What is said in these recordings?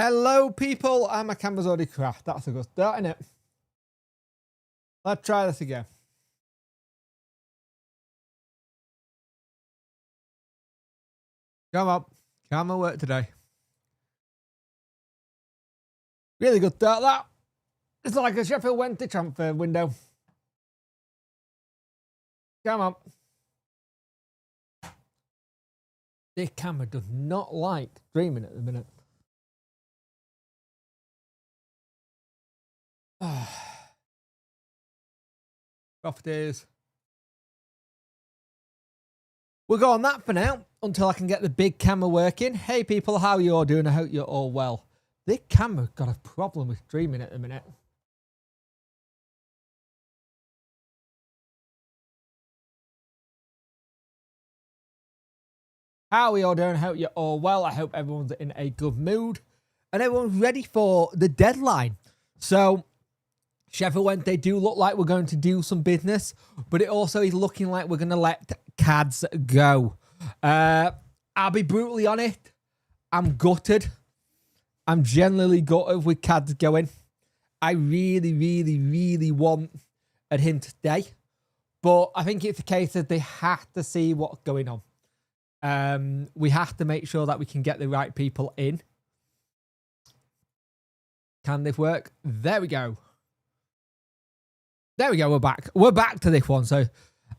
Hello, people. My camera's already crashed. That's a good start, isn't it? Let's try this again. Come on. Camera work today. Really good start, that. It's like a Sheffield Wednesday transfer window. Come on. This camera does not like streaming at the minute. Properties. We'll go on that for now until I can get the big camera working. Hey people, how are you all doing? I hope you're all well. This camera's got a problem with streaming at the minute. How are you all doing? I hope you're all well. I hope everyone's in a good mood and everyone's ready for the deadline. So Sheffield Wednesday do look like we're going to do some business, but it also is looking like we're going to let Cads go. I'll be brutally honest. I'm gutted. I'm genuinely gutted with Cads going. I really want him to stay. But I think it's a case that they have to see what's going on. We have to make sure that we can get the right people in. Can this work? There we go. There we go. We're back. We're back to this one. So,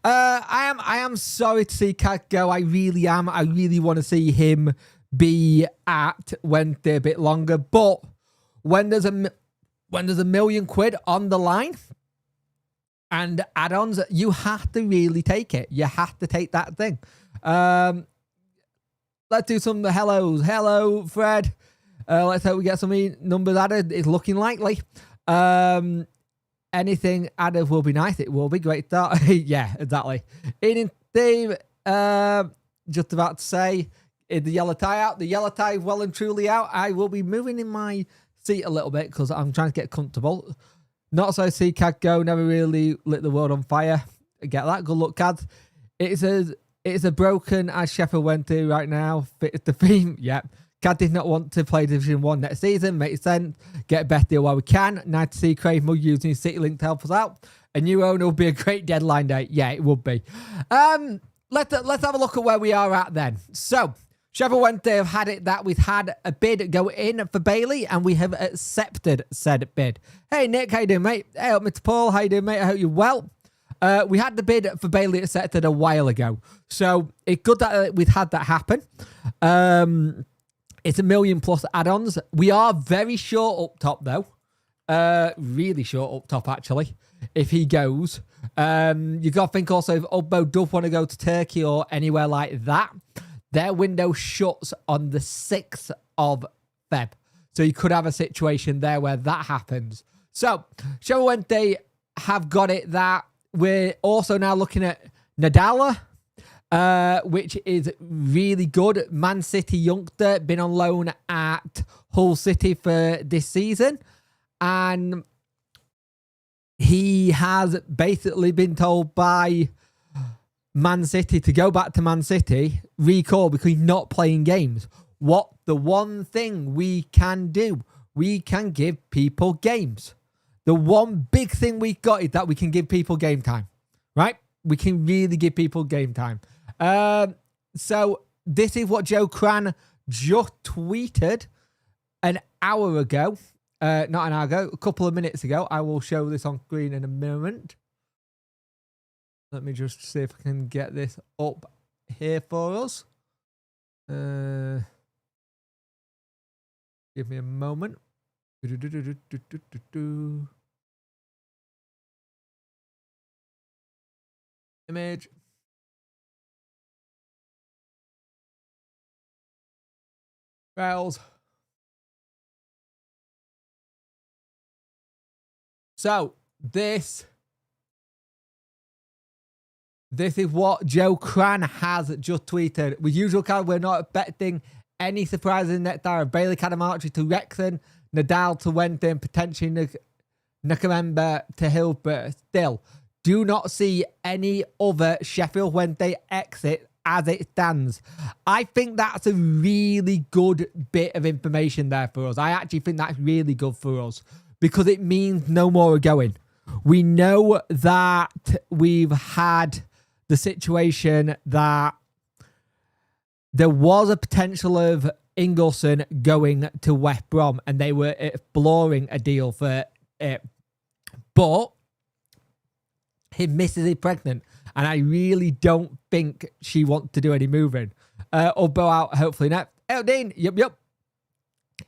I am sorry to see Cat go. I really am. I really want to see him be at Wednesday a bit longer. But when there's a million quid on the line and add-ons, you have to really take it. You have to take that thing. Let's do some hellos. Hello, Fred. Let's hope we get some numbers added. It's looking likely. Anything added will be nice. It will be great start. Yeah, exactly. Ian Steve, just about to say, is the yellow tie out? The yellow tie is well and truly out. I will be moving in my seat a little bit because I'm trying to get comfortable. Not so see Cad go. Never really lit the world on fire. I get that. Good luck, Cad. It's a broken as Sheffield Wednesday right now. Fits the theme. Yep. Cad did not want to play Division 1 next season. Makes sense. Get a better deal while we can. Nice to see Craig Mugg using his City Link to help us out. A new owner will be a great deadline day. Yeah, it would be. Let's have a look at where we are at then. So, Sheffield Wednesday have had it that we've had a bid go in for Bailey and we have accepted said bid. Hey, Nick. How you doing, mate? Hey, Mr. Paul. How you doing, mate? I hope you're well. We had the bid for Bailey accepted a while ago. So, it's good that we've had that happen. It's $1 million plus add-ons. We are very short up top, though. Really short up top, actually, if he goes. You got to think also if Ugbo does want to go to Turkey or anywhere like that, their window shuts on the 6th of Feb. So you could have a situation there where that happens. So, Sheffield Wednesday have got it that we're also now looking at Nadala, which is really good. Man City youngster, been on loan at Hull City for this season. And he has basically been told by Man City to go back to Man City, recall, because he's not playing games. What the one thing we can do, we can give people games. The one big thing we've got is that we can give people game time, right? We can really give people game time. So this is what Joe Cran just tweeted an hour ago. Not an hour ago, a couple of minutes ago. I will show this on screen in a moment. Let me just see if I can get this up here for us. Give me a moment. Image. Rails. So this is what Joe Cran has just tweeted. With usual card, we're not expecting any surprises in next hour. Bailey Cadamarchi to Wrexham, Nadal to Wednesday, and potentially Nakamemba to Hill, but still do not see any other Sheffield Wednesday exit as it stands. I think that's a really good bit of information there for us. I actually think that's really good for us because it means no more are going. We know that we've had the situation that there was a potential of Ingelsson going to West Brom and they were exploring a deal for it. But his missus is pregnant and I really don't think she wants to do any moving. Ubbo out hopefully next. Dean, yep.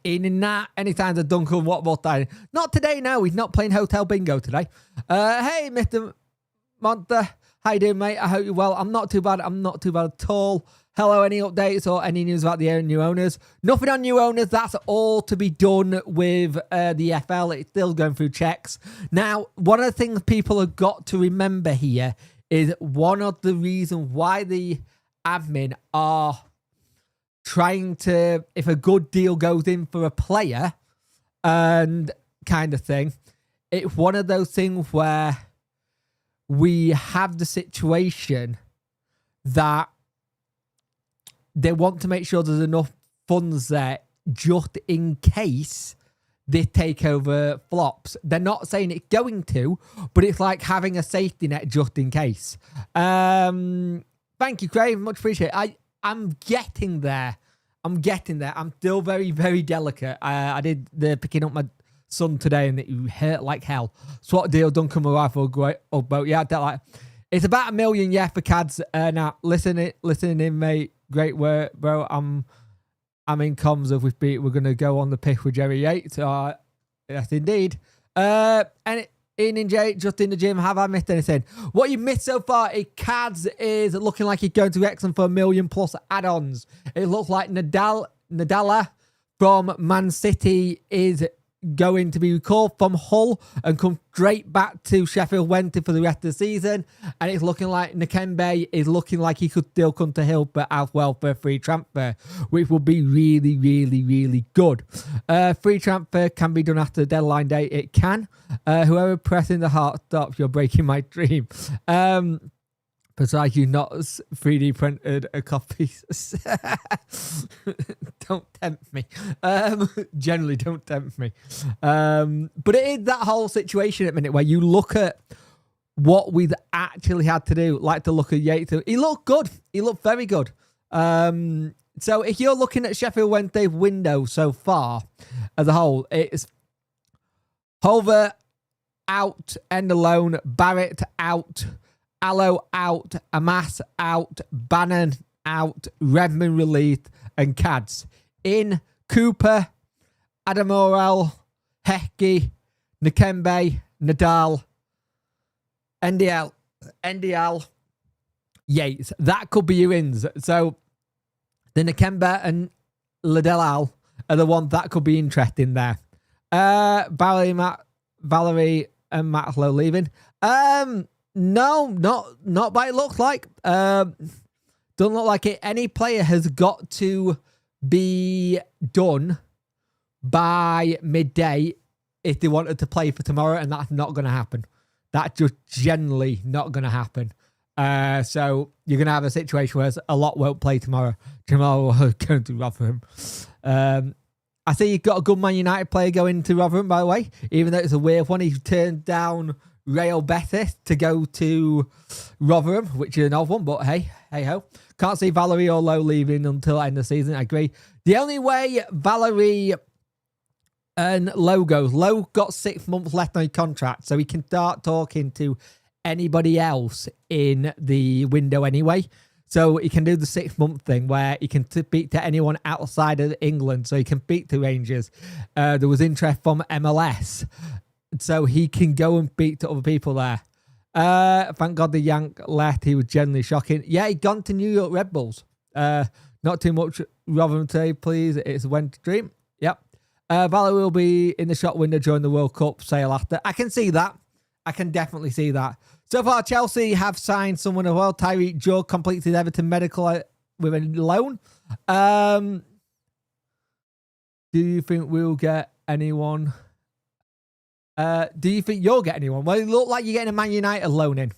In that, anytime the Duncan, what more time? Not today, no. He's not playing Hotel Bingo today. Hey, Mr. Monster. How you doing, mate? I hope you're well. I'm not too bad. I'm not too bad at all. Hello, any updates or any news about the new owners? Nothing on new owners. That's all to be done with the FL. It's still going through checks. Now, one of the things people have got to remember here is one of the reasons why the admin are trying to, if a good deal goes in for a player and kind of thing, it's one of those things where we have the situation that they want to make sure there's enough funds there just in case this takeover flops. They're not saying it's going to, but it's like having a safety net just in case. Thank you, Craig. Much appreciated. I'm getting there. I'm still very, very delicate. I did the picking up my son today and it hurt like hell. SWAT deal, Duncan, my wife will go about. Yeah, like it's about $1 million, yeah, for CADs. Now, listening in, mate. Great work, bro. I'm in comms of we're going to go on the pick with Jerry Yates. Yes, indeed. And Ian and Jay, just in the gym, have I missed anything? What you missed so far, CADS is looking like he's going to Wrexham for $1 million plus add-ons. It looks like Nadala from Man City is going to be recalled from Hull and come straight back to Sheffield Wednesday for the rest of the season. And it's looking like Nakembe is looking like he could still come to Hill, but as well for a free transfer, which will be really, really, really good. Free transfer can be done after the deadline date. It can. Whoever pressing the heart stops, you're breaking my dream. Besides, you not 3D printed a copy. Don't tempt me. Generally, don't tempt me. But it is that whole situation at the minute where you look at what we've actually had to do. Like to look at Yates. He looked good. He looked very good. So if you're looking at Sheffield Wednesday window so far as a whole, it's Hover out, End alone, Barrett out, Allo out, Amas out, Bannon out, Redmond released, and CADS in. Cooper, Adamorel, Heskey, Nakembe, Nadal, NDL, Yates. That could be your ins. So the Nakembe and Ladell are the ones that could be interesting there. Valerie and Matt Lowe leaving. No, not by it looks like. Doesn't look like it. Any player has got to be done by midday if they wanted to play for tomorrow, and that's not going to happen. That's just generally not going to happen. So you're going to have a situation where a lot won't play tomorrow. Tomorrow will go to Rotherham. I see you've got a good Man United player going to Rotherham, by the way, even though it's a weird one. He turned down Real Betis to go to Rotherham, which is an odd one, but hey ho. Can't see Valerie or Lowe leaving until the end of the season. I agree. The only way Valerie and Lowe goes, Lowe got 6 months left on his contract, so he can start talking to anybody else in the window anyway. So he can do the 6-month thing where he can speak to anyone outside of England. So he can speak to Rangers. There was interest from MLS. So he can go and speak to other people there. Thank God the Yank left. He was generally shocking. Yeah, he'd gone to New York Red Bulls. Not too much Rotherham today, please. It's a Wednesday dream. Yep. Valerie will be in the shop window during the World Cup sale after. I can see that. I can definitely see that. So far, Chelsea have signed someone as well. Tyreek Joe completed Everton medical with a loan. Do you think we'll get anyone? Do you think you'll get anyone? Well, it looked like you're getting a Man United loan in.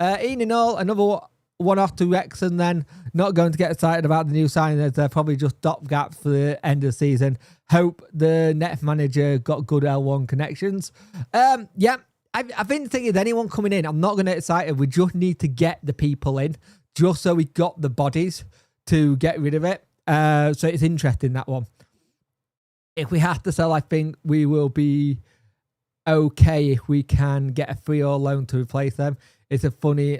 Ian and all, another one-off to Wrexham then. Not going to get excited about the new signings. They're probably just stopgap for the end of the season. Hope the next manager got good L1 connections. Yeah, I've been thinking anyone coming in, I'm not going to get excited. We just need to get the people in just so we got the bodies to get rid of it. So it's interesting, that one. If we have to sell, I think we will be okay if we can get a free or loan to replace them. It's a funny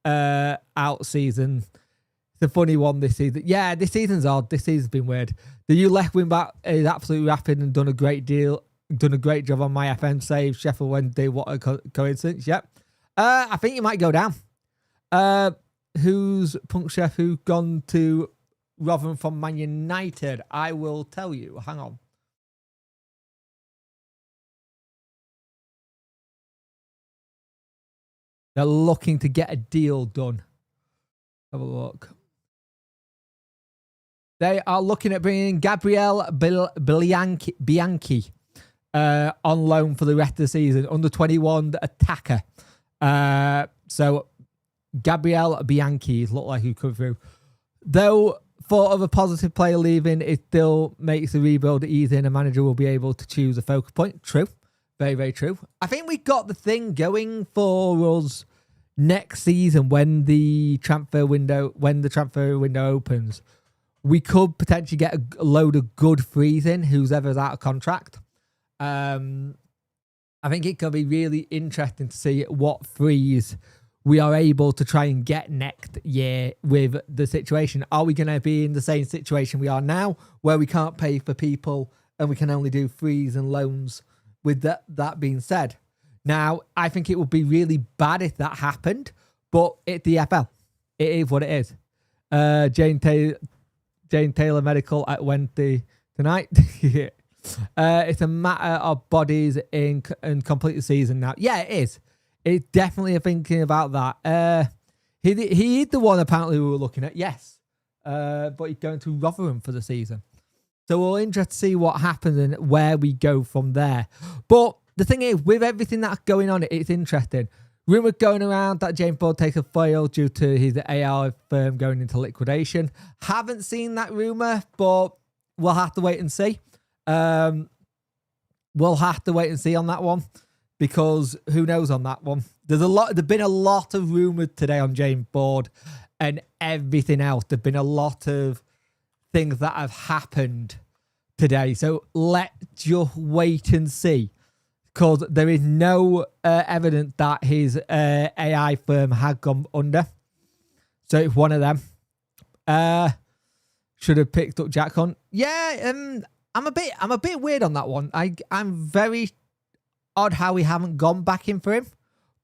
out season. It's a funny one this season. Yeah, this season's odd. This season's been weird. The new left wing back is absolutely rapid and done a great job on my FM save. Sheffield Wednesday, what a coincidence. Yep. I think you might go down. Who's Punk Chef who gone to Rotherham from Man United? I will tell you. Hang on. They're looking to get a deal done. Have a look. They are looking at bringing Gabriel Bianchi on loan for the rest of the season. Under 21 attacker. So Gabriel Bianchi looked like he could through. Though thought of a positive player leaving, it still makes the rebuild easy and a manager will be able to choose a focal point. True. Very, very true. I think we got the thing going for us next season when the transfer window opens. We could potentially get a load of good frees in, who's ever's out of contract. I think it could be really interesting to see what frees we are able to try and get next year with the situation. Are we going to be in the same situation we are now, where we can't pay for people and we can only do frees and loans? With that being said, now I think it would be really bad if that happened, but it's the FL. It is what it is. Jane Taylor Medical at Wednesday tonight. It's a matter of bodies in complete the season now. Yeah, it is. It's definitely a thinking about that. He is the one apparently we were looking at. Yes, but he's going to Rotherham for the season. So we're interested to see what happens and where we go from there. But the thing is, with everything that's going on, it's interesting. Rumour going around that James Board takes a fail due to his AR firm going into liquidation. Haven't seen that rumour, but we'll have to wait and see. We'll have to wait and see on that one, because who knows on that one. There's been a lot of rumours today on James Board and everything else. There's been a lot of things that have happened today. So let's just wait and see, because there is no evidence that his AI firm had gone under. So it's one of them. Should have picked up Jack Hunt. Yeah, I'm a bit weird on that one. I'm very odd how we haven't gone back in for him,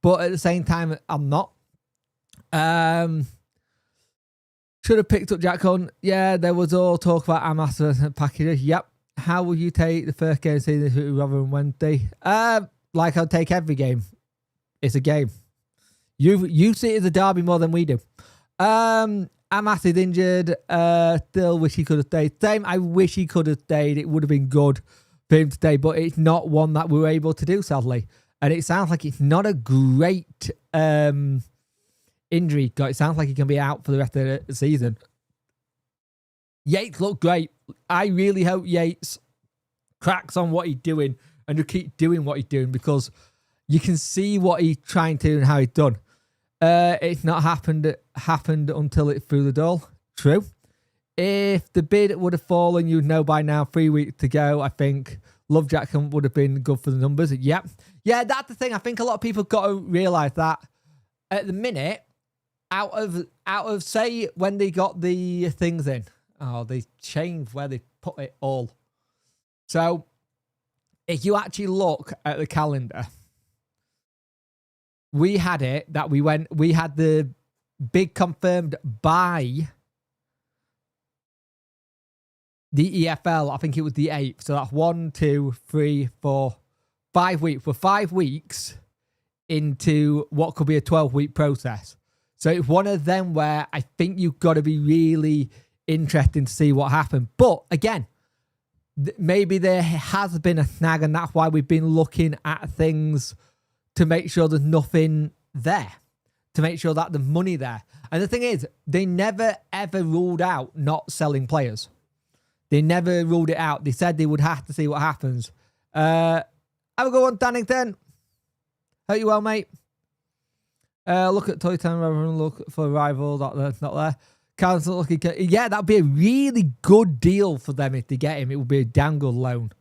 but at the same time, I'm not. Should have picked up Jack Hunt. Yeah, there was all talk about Amas packages. Yep. How will you take the first game season rather than Wednesday? Like I'll take every game. It's a game. You see it as a derby more than we do. Amas is injured. Still wish he could have stayed. Same. I wish he could have stayed. It would have been good for him to stay, but it's not one that we were able to do, sadly. And it sounds like it's not a great injury. It sounds like he can be out for the rest of the season. Yates looked great. I really hope Yates cracks on what he's doing and to keep doing what he's doing, because you can see what he's trying to do and how he's done. It's not happened until it's through the door. True. If the bid would have fallen, you'd know by now. 3 weeks to go. I think Love Jackson would have been good for the numbers. Yep. Yeah, that's the thing. I think a lot of people got to realise that at the minute, out of say when they got the things in, they changed where they put it all. So if you actually look at the calendar, we had it that we had the big confirmed by the EFL. I think it was the 8th. So that's 1, 2, 3, 4, 5 weeks. We're 5 weeks into what could be a 12-week process. So it's one of them where I think you've got to be really interested to see what happened. But again, maybe there has been a snag, and that's why we've been looking at things to make sure there's nothing there. to make sure that the money there. And the thing is, they never ever ruled out not selling players. They never ruled it out. They said they would have to see what happens. Have a good one, Dannington. Hope you well, mate. Look at Toy Town rather than look for a rival. That's not there. Council looking. Yeah, that'd be a really good deal for them if they get him. It would be a damn good loan.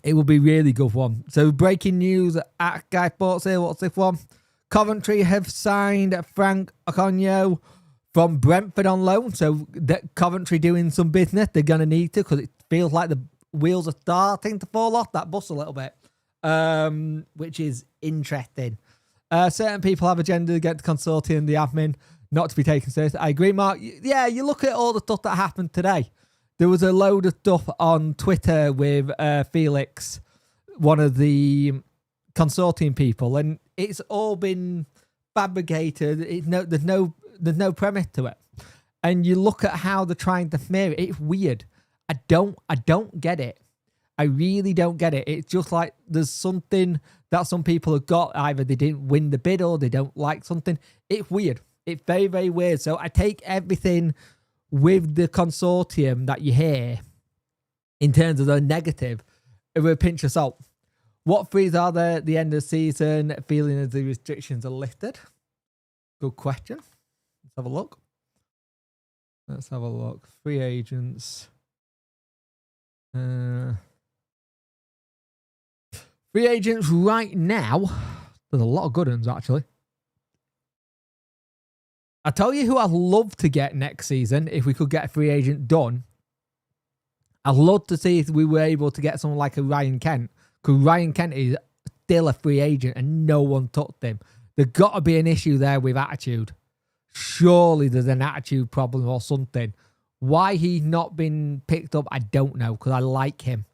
It would be really good one. So breaking news at Guy Sports here. What's this one? Coventry have signed Frank Okonyo from Brentford on loan. So that Coventry doing some business. They're going to need to, because it feels like the wheels are starting to fall off that bus a little bit, which is interesting. Certain people have agenda against the consortium, the admin, not to be taken seriously. I agree, Mark. Yeah, you look at all the stuff that happened today. There was a load of stuff on Twitter with Felix, one of the consortium people, and it's all been fabricated. There's no premise to it. And you look at how they're trying to smear it. It's weird. I don't get it. I really don't get it. It's just like there's something that some people have got. Either they didn't win the bid or they don't like something. It's weird. It's very, very weird. So I take everything with the consortium that you hear in terms of the negative with a pinch of salt. What frees are there at the end of the season, feeling as the restrictions are lifted? Good question. Let's have a look. Free agents. Free agents right now. There's a lot of good ones, actually. I tell you who I'd love to get next season if we could get a free agent done. I'd love to see if we were able to get someone like a Ryan Kent, because Ryan Kent is still a free agent and no one touched him. There's got to be an issue there with attitude. Surely there's an attitude problem or something. Why he's not been picked up, I don't know, because I like him.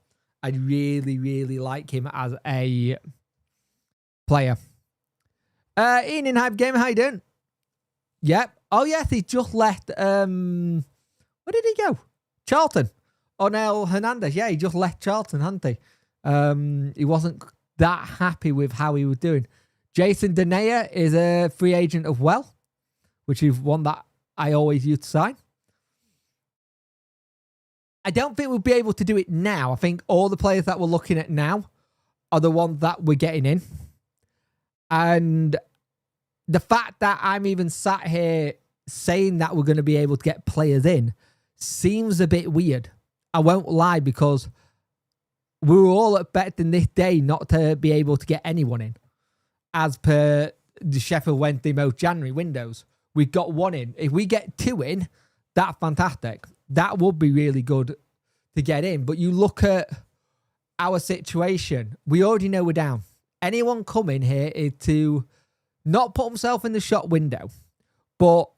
I really, really like him as a player. Ian in Hype Gamer, how you doing? Yep. Oh, yes, he just left. Where did he go? Charlton. Onel Hernandez. Yeah, he just left Charlton, hadn't he? He wasn't that happy with how he was doing. Jason Denea is a free agent as well, which is one that I always used to sign. I don't think we'll be able to do it now. I think all the players that we're looking at now are the ones that we're getting in. And the fact that I'm even sat here saying that we're going to be able to get players in seems a bit weird. I won't lie, because we were all expecting this day not to be able to get anyone in. As per the Sheffield Wednesday most January windows, we got one in. If we get two in, that's fantastic. That would be really good to get in. But you look at our situation, we already know we're down. Anyone coming here is to not put himself in the shop window, but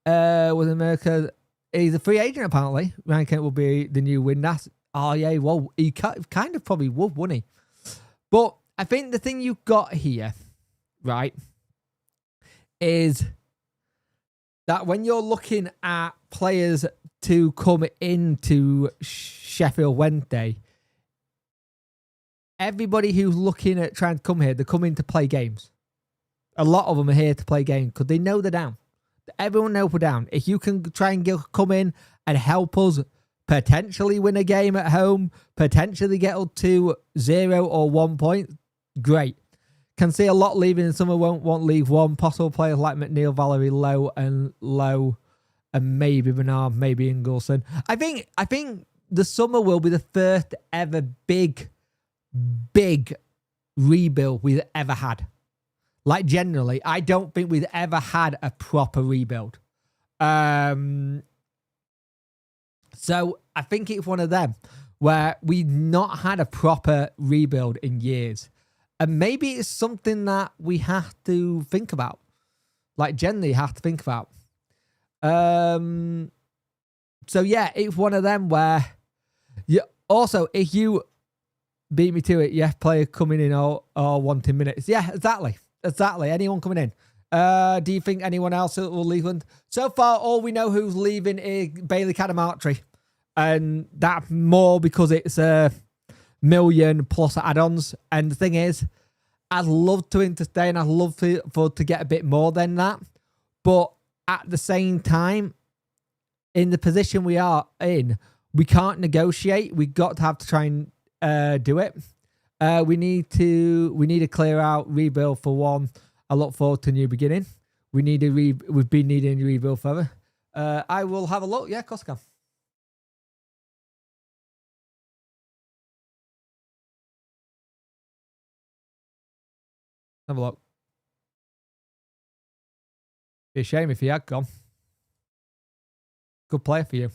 with America, he's a free agent apparently. Ryan Kent will be the new winner. Oh yeah, well, he kind of probably would, wouldn't he? But I think the thing you've got here, right, is that when you're looking at players to come into Sheffield Wednesday, everybody who's looking at trying to come here, they're coming to play games. A lot of them are here to play games because they know they're down. Everyone knows we're down. If you can try and come in and help us potentially win a game at home, potentially get up to 0 or 1 point, great. Can see a lot leaving and some won't want leave one. Possible players like McNeil, Valerie, Lowe, and maybe Bernard, maybe Ingleson. I think the summer will be the first ever big rebuild we've ever had. Like, generally, I don't think we've ever had a proper rebuild. So I think it's one of them where we've not had a proper rebuild in years. And maybe it's something that we have to think about. Like, generally have to think about. So, yeah, it's one of them where... Also, if you beat me to it, yeah, player coming in or wanting minutes. Yeah, exactly. Anyone coming in. Do you think anyone else will leave? So far, all we know who's leaving is Bailey Cadamartri. And that's more because it's $1 million plus add-ons. And the thing is, I'd love to him to stay, and I'd love for to get a bit more than that. But at the same time, in the position we are in, we can't negotiate. We've got to have to try and do it. We need to clear out, rebuild for one. I look forward to a new beginning. We've been needing a rebuild further. I will have a look. Yeah, of course I can. Have a look. Be a shame if he had gone. Good player for you.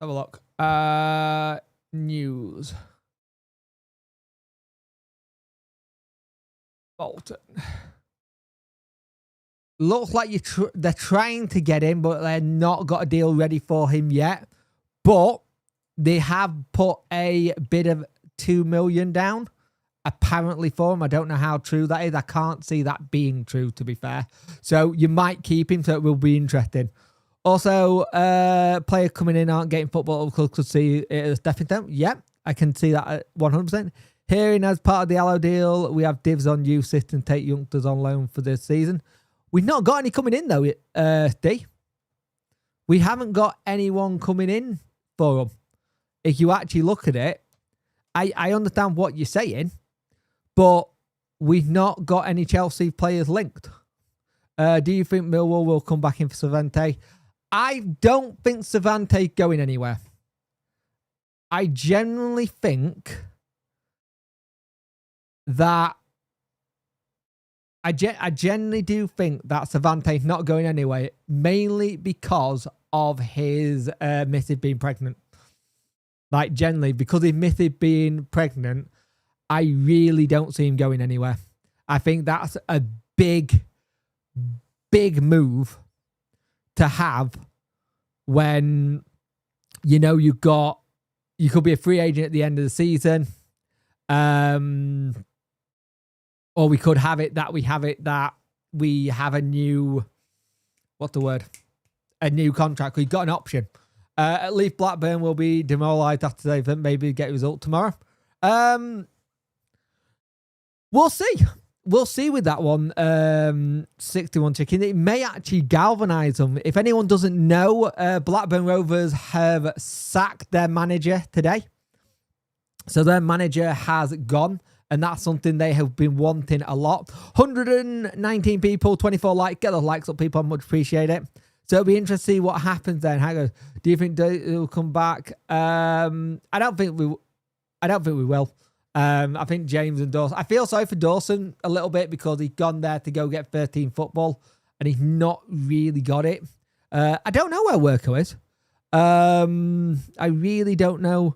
Have a look. News. Bolton. Looks like they're trying to get him, but they're not got a deal ready for him yet. But they have put a bid of $2 million down, apparently, for him. I don't know how true that is. I can't see that being true, to be fair. So you might keep him, so it will be interesting. Also, players coming in aren't getting football. Could see it as definitely. Yep, I can see that at 100%. Hearing as part of the Allo deal, we have divs on youth system, take youngsters on loan for this season. We've not got any coming in, though, D. We haven't got anyone coming in for them. If you actually look at it, I understand what you're saying, but we've not got any Chelsea players linked. Do you think Millwall will come back in for Cervantes? I don't think Cervantes going anywhere. I genuinely think that I genuinely do think that Cervantes not going anywhere, mainly because of his missus being pregnant. Like, generally, because his missus being pregnant, I really don't see him going anywhere. I think that's a big, big move to have when, you know, you could be a free agent at the end of the season. Or we could have it that we have a new, what's the word? A new contract. We've got an option. At least Blackburn will be demoralised after today, then maybe get a result tomorrow. We'll see. We'll see with that one. 61 chicken. It may actually galvanise them. If anyone doesn't know, Blackburn Rovers have sacked their manager today. So their manager has gone. And that's something they have been wanting a lot. 119 people, 24 likes. Get those likes up, people. I much appreciate it. So it'll be interesting to see what happens then. How goes? Do you think they'll come back? I don't think we will. I think James and Dawson. I feel sorry for Dawson a little bit because he's gone there to go get 13 football and he's not really got it. I don't know where Worko is. I really don't know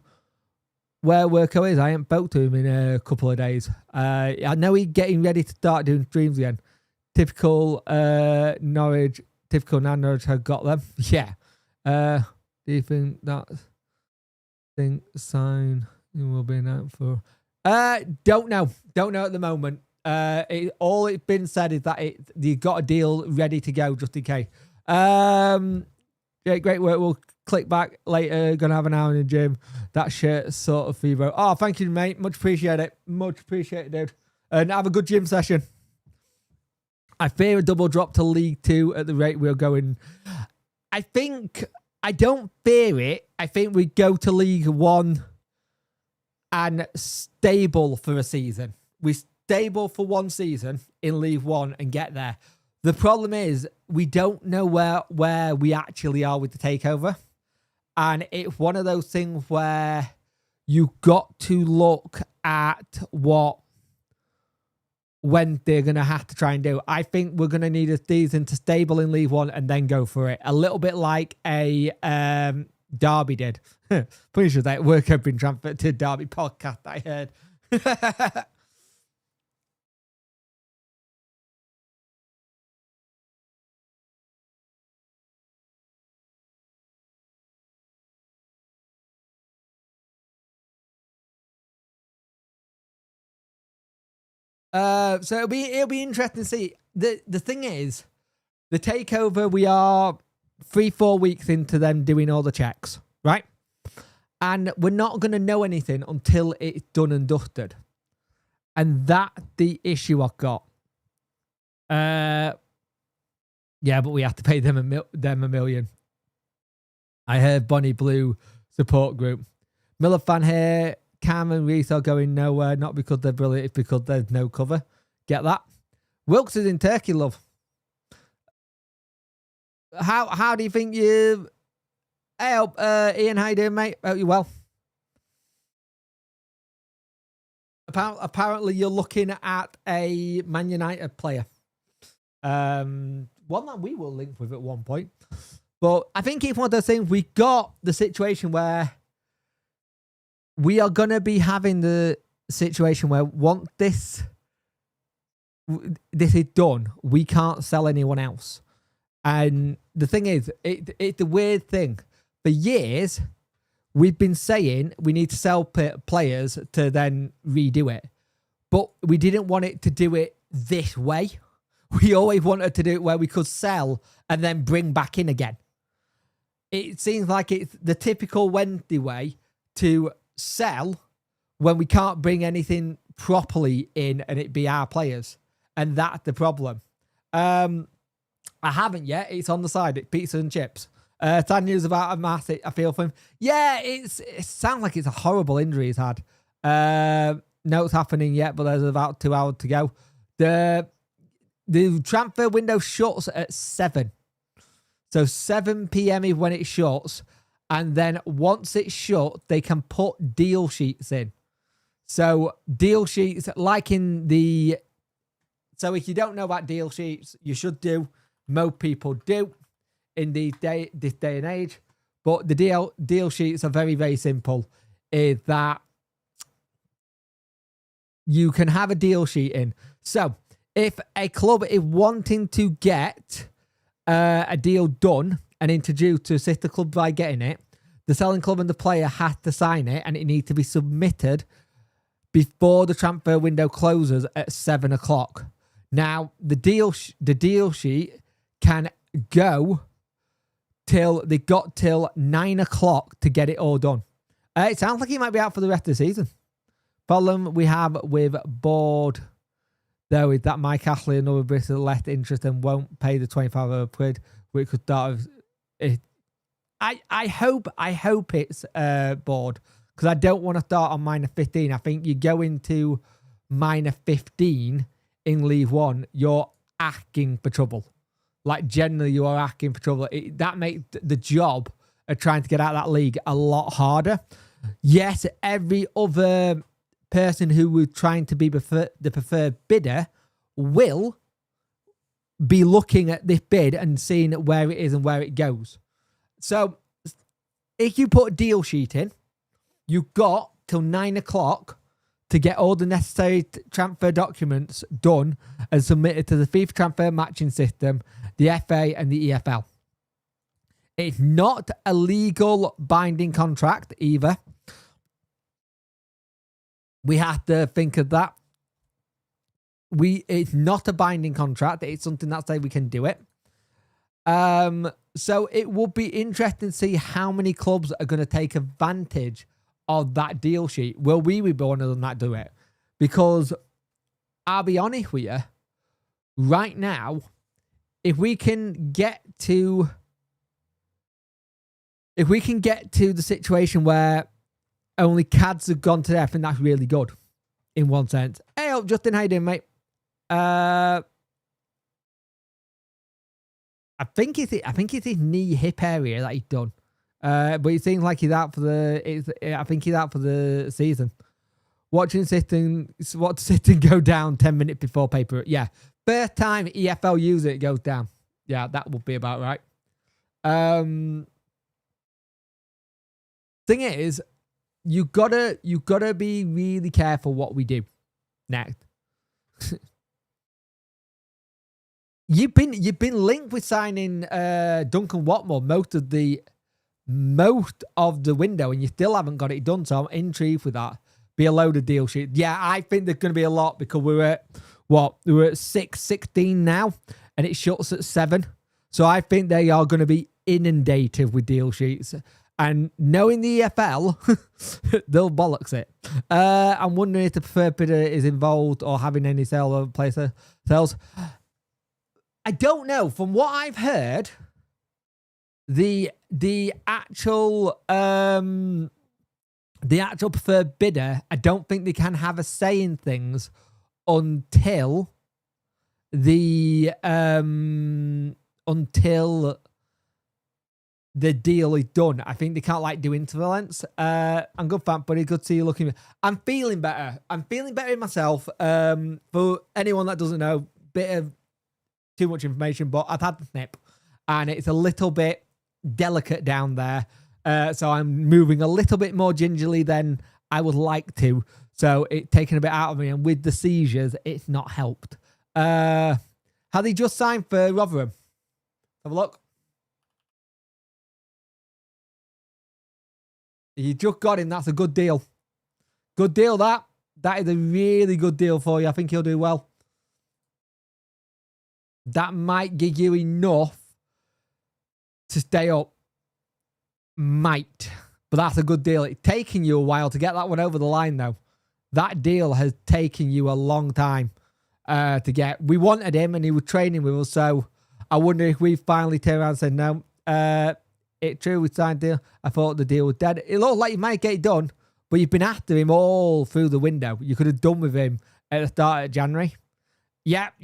where Worko is. I haven't spoke to him in a couple of days. I know he's getting ready to start doing streams again. Typical Norwich. Typical Norwich have got them. Yeah. Do you think that sign will be announced for? Don't know. Don't know at the moment. All it's been said is that you got a deal ready to go just in case. Yeah, great work. We'll click back later. Gonna have an hour in the gym. That shirt sort of fever. Oh, thank you, mate. Much appreciate it. Much appreciate it, dude. And have a good gym session. I fear a double drop to League 2 at the rate we're going. I don't fear it. I think we go to League 1 and stable for a season. We stable for one season in League 1 and get there. The problem is we don't know where we actually are with the takeover. And it's one of those things where you got to look at when they're going to have to try and do. I think we're going to need a season to stable in League 1 and then go for it. A little bit like a Derby did. Pretty sure that work had been transferred to Derby podcast, I heard. So it'll be interesting to see. The thing is, The takeover, we are 3-4 weeks into them doing all the checks, right? And we're not going to know anything until it's done and dusted. And that's the issue I've got. Yeah, but we have to pay them a million. I heard Bonnie Blue support group. Miller fan here. Cam and Reese are going nowhere, not because they're brilliant, it's because there's no cover. Get that? Wilkes is in Turkey, love. How do you think you... Hey, Ian, how you doing, mate? Hope you're well. Apparently, you're looking at a Man United player. One that we will link with at one point. But I think it's one of those things. We got the situation where we are going to be having the situation where once this is done, we can't sell anyone else. And the thing is, it's a weird thing. For years, we've been saying we need to sell players to then redo it. But we didn't want it to do it this way. We always wanted to do it where we could sell and then bring back in again. It seems like it's the typical Wednesday way to sell when we can't bring anything properly in and it be our players. And that's the problem. I haven't yet. It's on the side. It's pizza and chips. Sad news about a massive. I feel for him. Yeah, it sounds like it's a horrible injury he's had. No, it's happening yet, but there's about 2 hours to go. The transfer window shuts at 7. So 7 p.m. is when it shuts. And then once it's shut, they can put deal sheets in. So deal sheets, like in the... So if you don't know about deal sheets, you should do. Most people do in this day and age. But the deal sheets are very, very simple. Is that you can have a deal sheet in. So if a club is wanting to get a deal done and introduced to assist the club by getting it, the selling club and the player has to sign it, and it needs to be submitted before the transfer window closes at 7 o'clock. Now, the deal sheet can go till 9 o'clock to get it all done. It sounds like he might be out for the rest of the season. Problem we have with board, though, is that Mike Ashley and other Brits left interest and won't pay the 25 quid, which could start with. I hope it's board, because I don't want to start on minus 15. I think you go into minus 15 in League One, you're asking for trouble. Like, generally, you are asking for trouble. That makes the job of trying to get out of that league a lot harder. Yes, every other person who was trying to be the preferred bidder will be looking at this bid and seeing where it is and where it goes. So, if you put a deal sheet in, you've got till 9 o'clock to get all the necessary transfer documents done and submitted to the FIFA transfer matching system, the FA and the EFL. It's not a legal binding contract either. We have to think of that. It's not a binding contract. It's something that says we can do it. So it will be interesting to see how many clubs are going to take advantage of that deal sheet. Will we be one of them that do it? Because I'll be honest with you, right now, if we can get to the situation where only CADs have gone to there, I think that's really good in one sense. Hey, Justin, how you doing, mate? I think it's his knee hip area that he's done. But it seems like he's out for the season. Watching Sitting go down 10 minutes before paper. Yeah. First time EFL use it goes down. Yeah, that would be about right. Thing is, you gotta be really careful what we do next. You've been linked with signing Duncan Watmore most of the window, and you still haven't got it done. So I'm intrigued with that. Be a load of deal sheets. Yeah, I think there's going to be a lot because we're at 6:16 now, and it shuts at 7. So I think they are going to be inundated with deal sheets. And knowing the EFL, they'll bollocks it. I'm wondering if the preferred bidder is involved or having any sale or placer sales. I don't know. From what I've heard, the actual preferred bidder, I don't think they can have a say in things until the deal is done. I think they can't like do intervalents. I'm good, fat buddy. Good to see you looking. I'm feeling better. I'm feeling better in myself. For anyone that doesn't know, bit of too much information, but I've had the snip and it's a little bit delicate down there. So I'm moving a little bit more gingerly than I would like to. So it's taken a bit out of me, and with the seizures, it's not helped. Have they just signed for Rotherham? Have a look. You just got him. That's a good deal. Good deal, that. That is a really good deal for you. I think he'll do well. That might give you enough to stay up. Might. But that's a good deal. It's taken you a while to get that one over the line, though. That deal has taken you a long time to get. We wanted him, and he was training with us, so I wonder if we finally turned around and said, no, it's true, we signed a deal. I thought the deal was dead. It looked like you might get it done, but you've been after him all through the window. You could have done with him at the start of January. Yep.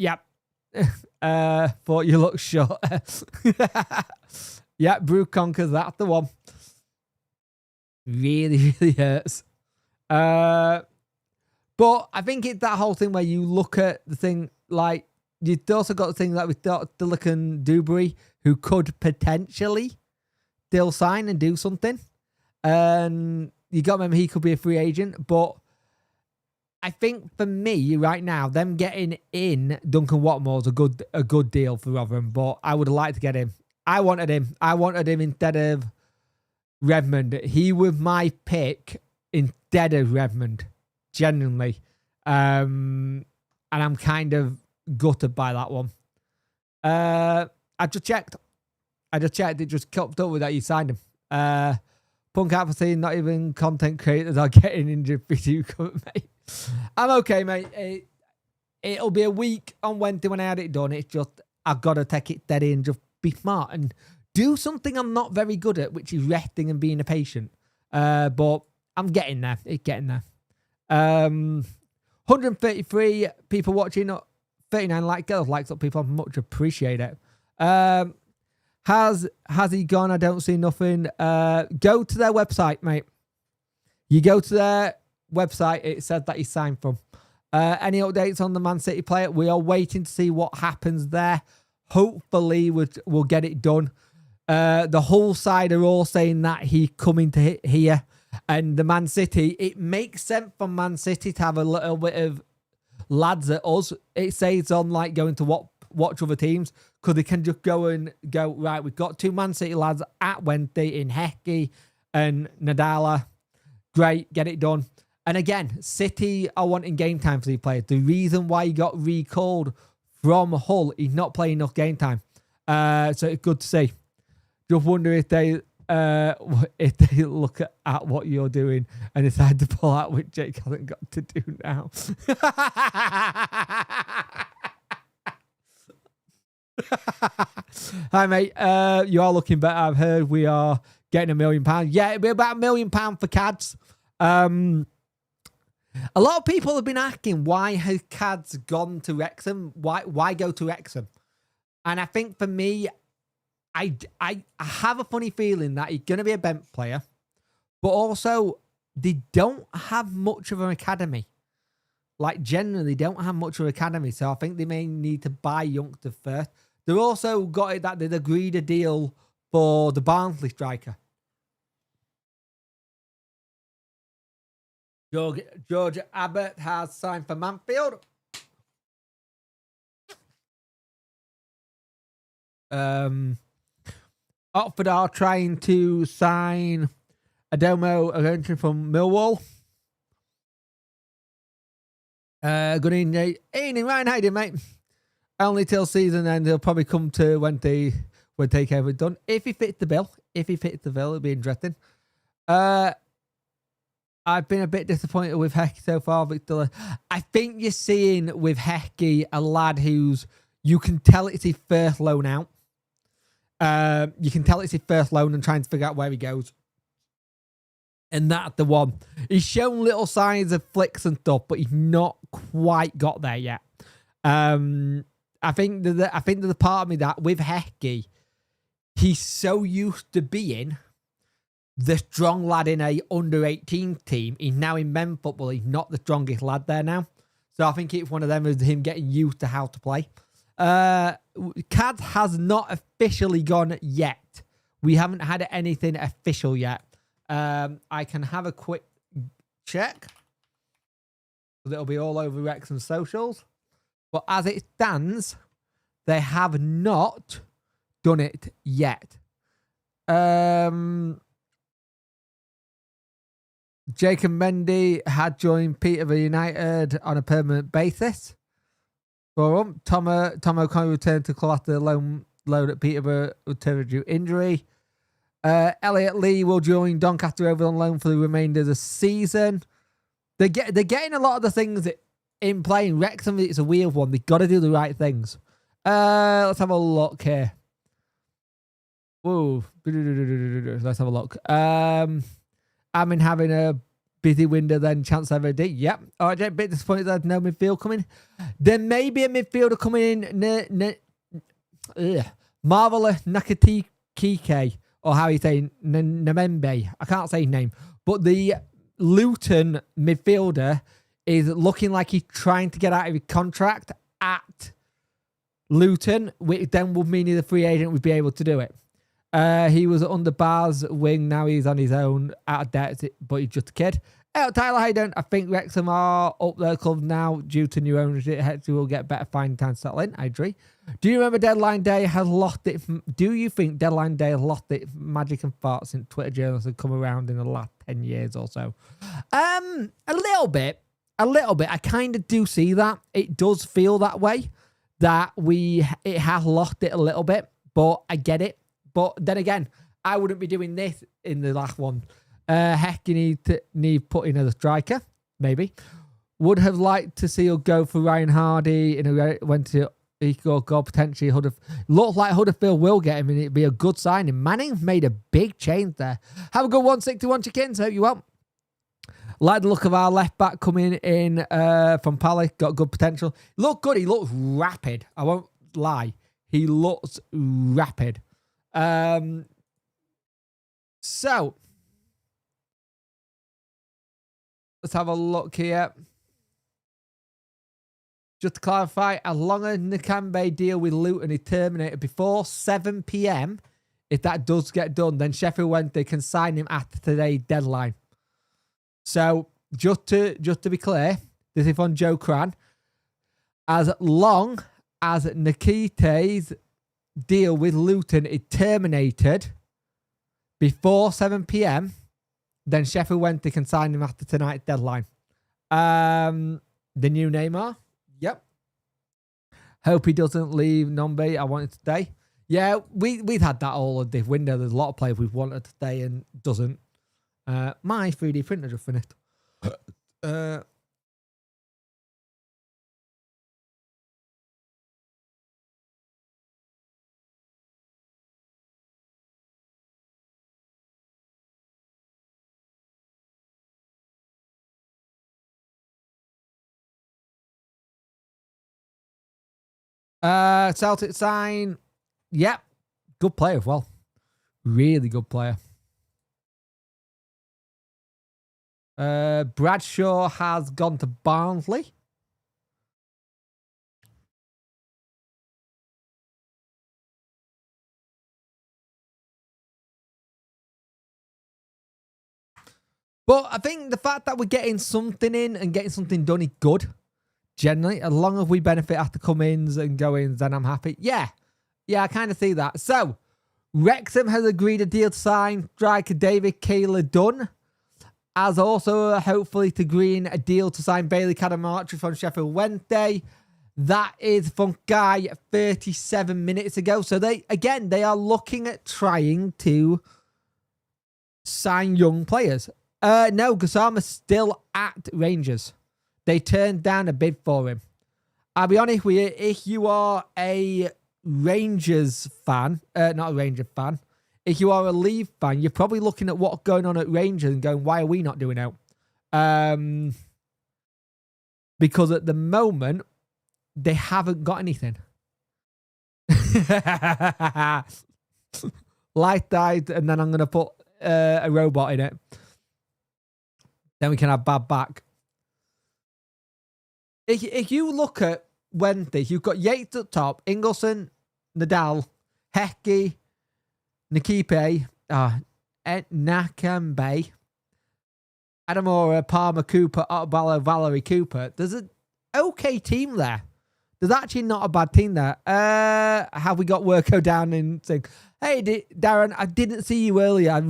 Thought you looked short. Yeah, Brew Conquers, that's the one. Really, really hurts. But I think it's that whole thing where you look at the thing, like, you've also got the thing like with Dilican Dewberry, who could potentially still sign and do something. And you got to remember he could be a free agent. But I think for me right now, them getting in Duncan Watmore is a good deal for Rotherham. But I would have liked to get him. I wanted him instead of Redmond. He was my pick instead of Redmond, genuinely. And I'm kind of gutted by that one. I just checked. It just copped up with that you signed him. Punk out for saying not even content creators are getting injured for you, mate. I'm okay, mate. It'll be a week on Wednesday when I had it done. It's just I've got to take it steady and just be smart and do something I'm not very good at, which is resting and being a patient. But I'm getting there. It's getting there. 133 people watching, 39 likes up, people. I much appreciate it. Has he gone? I don't see nothing. Go to their website, mate. You go to their website, it said that he signed from. Any updates on the Man City player? We are waiting to see what happens there. Hopefully we'll get it done. The whole side are all saying that he's coming to here. And the Man City, it makes sense for Man City to have a little bit of lads at us. It saves on like going to watch other teams, because they can just go, right, we've got 2 Man City lads at Wednesday in Heki and Nadala. Great, get it done. And again, City are wanting game time for these players. The reason why he got recalled from Hull, he's not playing enough game time. So it's good to see. Just wonder if they look at what you're doing and decide to pull out, which Jake hasn't got to do now. Hi, mate. You are looking better. I've heard we are getting £1 million. Yeah, it'll be about £1 million for Cads. A lot of people have been asking, why has Cads gone to Wrexham? Why go to Wrexham? And I think for me, I have a funny feeling that he's going to be a bench player, but also they don't have much of an academy. Like, generally, don't have much of an academy, so I think they may need to buy youngsters first. They've also got it that they'd agreed a deal for the Barnsley striker. George Abbott has signed for Manfield. Oxford are trying to sign Adomo eventually from Millwall. Good evening, Ryan. How you doing, mate? Only till season end. They'll probably come to Wednesday when takeover done. If he fits the bill, it'll be interesting. I've been a bit disappointed with Hecky so far, Victor. I think you're seeing with Hecky a lad who's, you can tell it's his first loan out. You can tell it's his first loan and trying to figure out where he goes. And that's the one. He's shown little signs of flicks and stuff, but he's not quite got there yet. I think there's a part of me that with Hecky, he's so used to being the strong lad in a under-18 team. He's now in men football. He's not the strongest lad there now. So I think it's one of them is him getting used to how to play. CAD has not officially gone yet. We haven't had anything official yet. I can have a quick check. It'll be all over Wrexham socials. But as it stands, they have not done it yet. Jacob Mendy had joined Peterborough United on a permanent basis. Tom O'Connor returned to club after the loan at Peterborough returned due injury. Elliot Lee will join Doncaster over on loan for the remainder of the season. They're getting a lot of the things in play. In Wrexham, it's a weird one. They've got to do the right things. Let's have a look here. Whoa. Let's have a look. I've been having a busy window then. Chance ever did. Yep. All right, a bit disappointed that there's no midfield coming. There may be a midfielder coming in. Marvel Nakatike, or how you say Namembe. I can't say his name. But the Luton midfielder is looking like he's trying to get out of his contract at Luton, which then would mean the free agent would be able to do it. He was under Bar's wing. Now he's on his own, out of debt, but he's just a kid. Tyler Hayden, I think Wrexham are up their club now due to new ownership. Hector will get better finding time to settle in. I agree. Do you remember Deadline Day has lost it? Do you think Deadline Day has lost its magic and farts since Twitter journalists have come around in the last 10 years or so? A little bit. I kind of do see that. It does feel that way, that it has lost it a little bit, but I get it. But then again, I wouldn't be doing this in the last one. Heck, you need put in as a striker, maybe. Would have liked to see us go for Ryan Hardy went to equal goal potentially. Looks like Huddersfield will get him, and it'd be a good signing. Manning made a big change there. Have a good 161 chickens. Hope you will. Like the look of our left back coming in from Palace. Got good potential. Looked good. He looks rapid. I won't lie. He looks rapid. So let's have a look here. Just to clarify, as long as Nakambe deal with Luton is terminated before 7 p.m, if that does get done, then Sheffield Wednesday can sign him after today's deadline. So just to be clear, this is from Joe Cran. As long as Nikita's deal with Luton is terminated before 7 p.m, then Sheffield Wednesday can sign him after tonight's deadline. The new Neymar. Yep. Hope he doesn't leave Nombe. I want him to stay. Yeah, we've had that all of this window. There's a lot of players we've wanted to stay and doesn't. My 3D printer just finished. Celtic sign. Yep. Good player as well. Really good player. Bradshaw has gone to Barnsley. But I think the fact that we're getting something in and getting something done is good. Generally, as long as we benefit after come-ins and go-ins, then I'm happy. Yeah, I kind of see that. So, Wrexham has agreed a deal to sign striker David Kaler-Dunn, as also hopefully to agree a deal to sign Bailey Cadamarchi from Sheffield Wednesday. That is from Guy 37 minutes ago. So they are looking at trying to sign young players. No, Gassama's still at Rangers. They turned down a bid for him. I'll be honest with you, if you are a Rangers fan, not a Rangers fan, if you are a Leaf fan, you're probably looking at what's going on at Rangers and going, why are we not doing it? Because at the moment, they haven't got anything. Light died, and then I'm going to put a robot in it. Then we can have bad back. If you look at Wednesday, you've got Yates up top, Ingelsson, Nadal, Heki, Nakipe, Nakambe, Adamora, Palmer, Cooper, Otbala, Valerie Cooper. There's an okay team there. There's actually not a bad team there. Have we got Worko down and saying, hey, Darren, I didn't see you earlier. I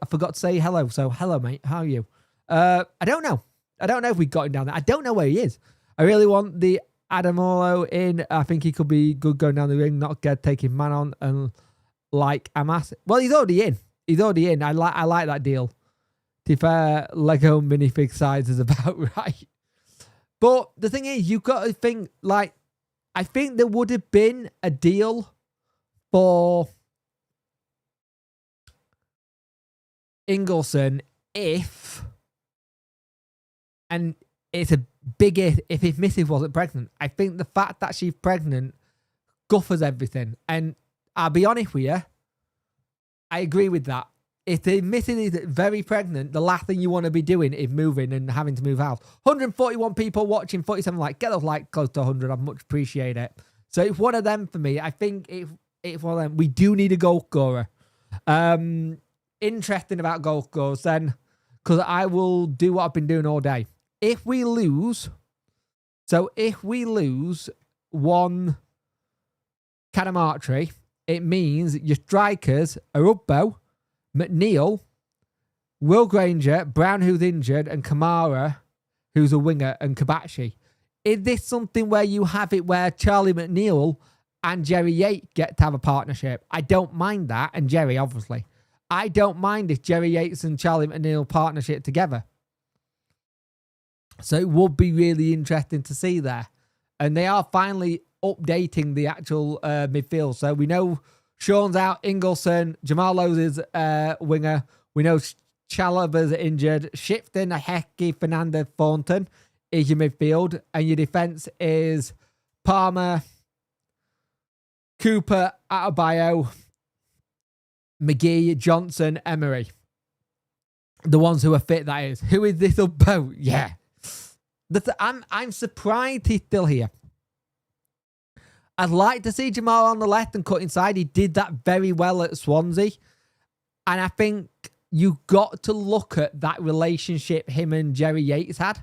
forgot to say hello. So hello, mate. How are you? I don't know. I don't know if we got him down there. I don't know where he is. I really want the Adamolo in. I think he could be good going down the ring, not get taking man on and like Amas. Well, he's already in. He's already in. I like that deal. To be fair, Lego minifig size is about right. But the thing is, you've got to think, like, I think there would have been a deal for Ingelsson if, and it's a big if his missus wasn't pregnant. I think the fact that she's pregnant guffers everything. And I'll be honest with you, I agree with that. If the missus is very pregnant, the last thing you want to be doing is moving and having to move house. 141 people watching, 47 likes. Get those likes close to 100. I'd much appreciate it. So it's one of them for me. I think it's one of them. We do need a goal scorer. Interesting about goal scorers then, because I will do what I've been doing all day. If we lose one Canamartri, it means your strikers are Ubbo, McNeil, Will Granger, Brown, who's injured, and Kamara, who's a winger, and Kabachi. Is this something where you have it where Charlie McNeil and Jerry Yates get to have a partnership? I don't mind that, and Jerry, obviously. I don't mind if Jerry Yates and Charlie McNeil partnership together. So it would be really interesting to see there. And they are finally updating the actual midfield. So we know Sean's out, Ingelsson, Jamal Lowe's is winger. We know Chalaba's injured. Shifton, Heki, Fernandez, Thornton is your midfield. And your defence is Palmer, Cooper, Atabio, McGee, Johnson, Emery. The ones who are fit, that is. Who is this about? Yeah. I'm surprised he's still here. I'd like to see Jamal on the left and cut inside. He did that very well at Swansea. And I think you got to look at that relationship him and Jerry Yates had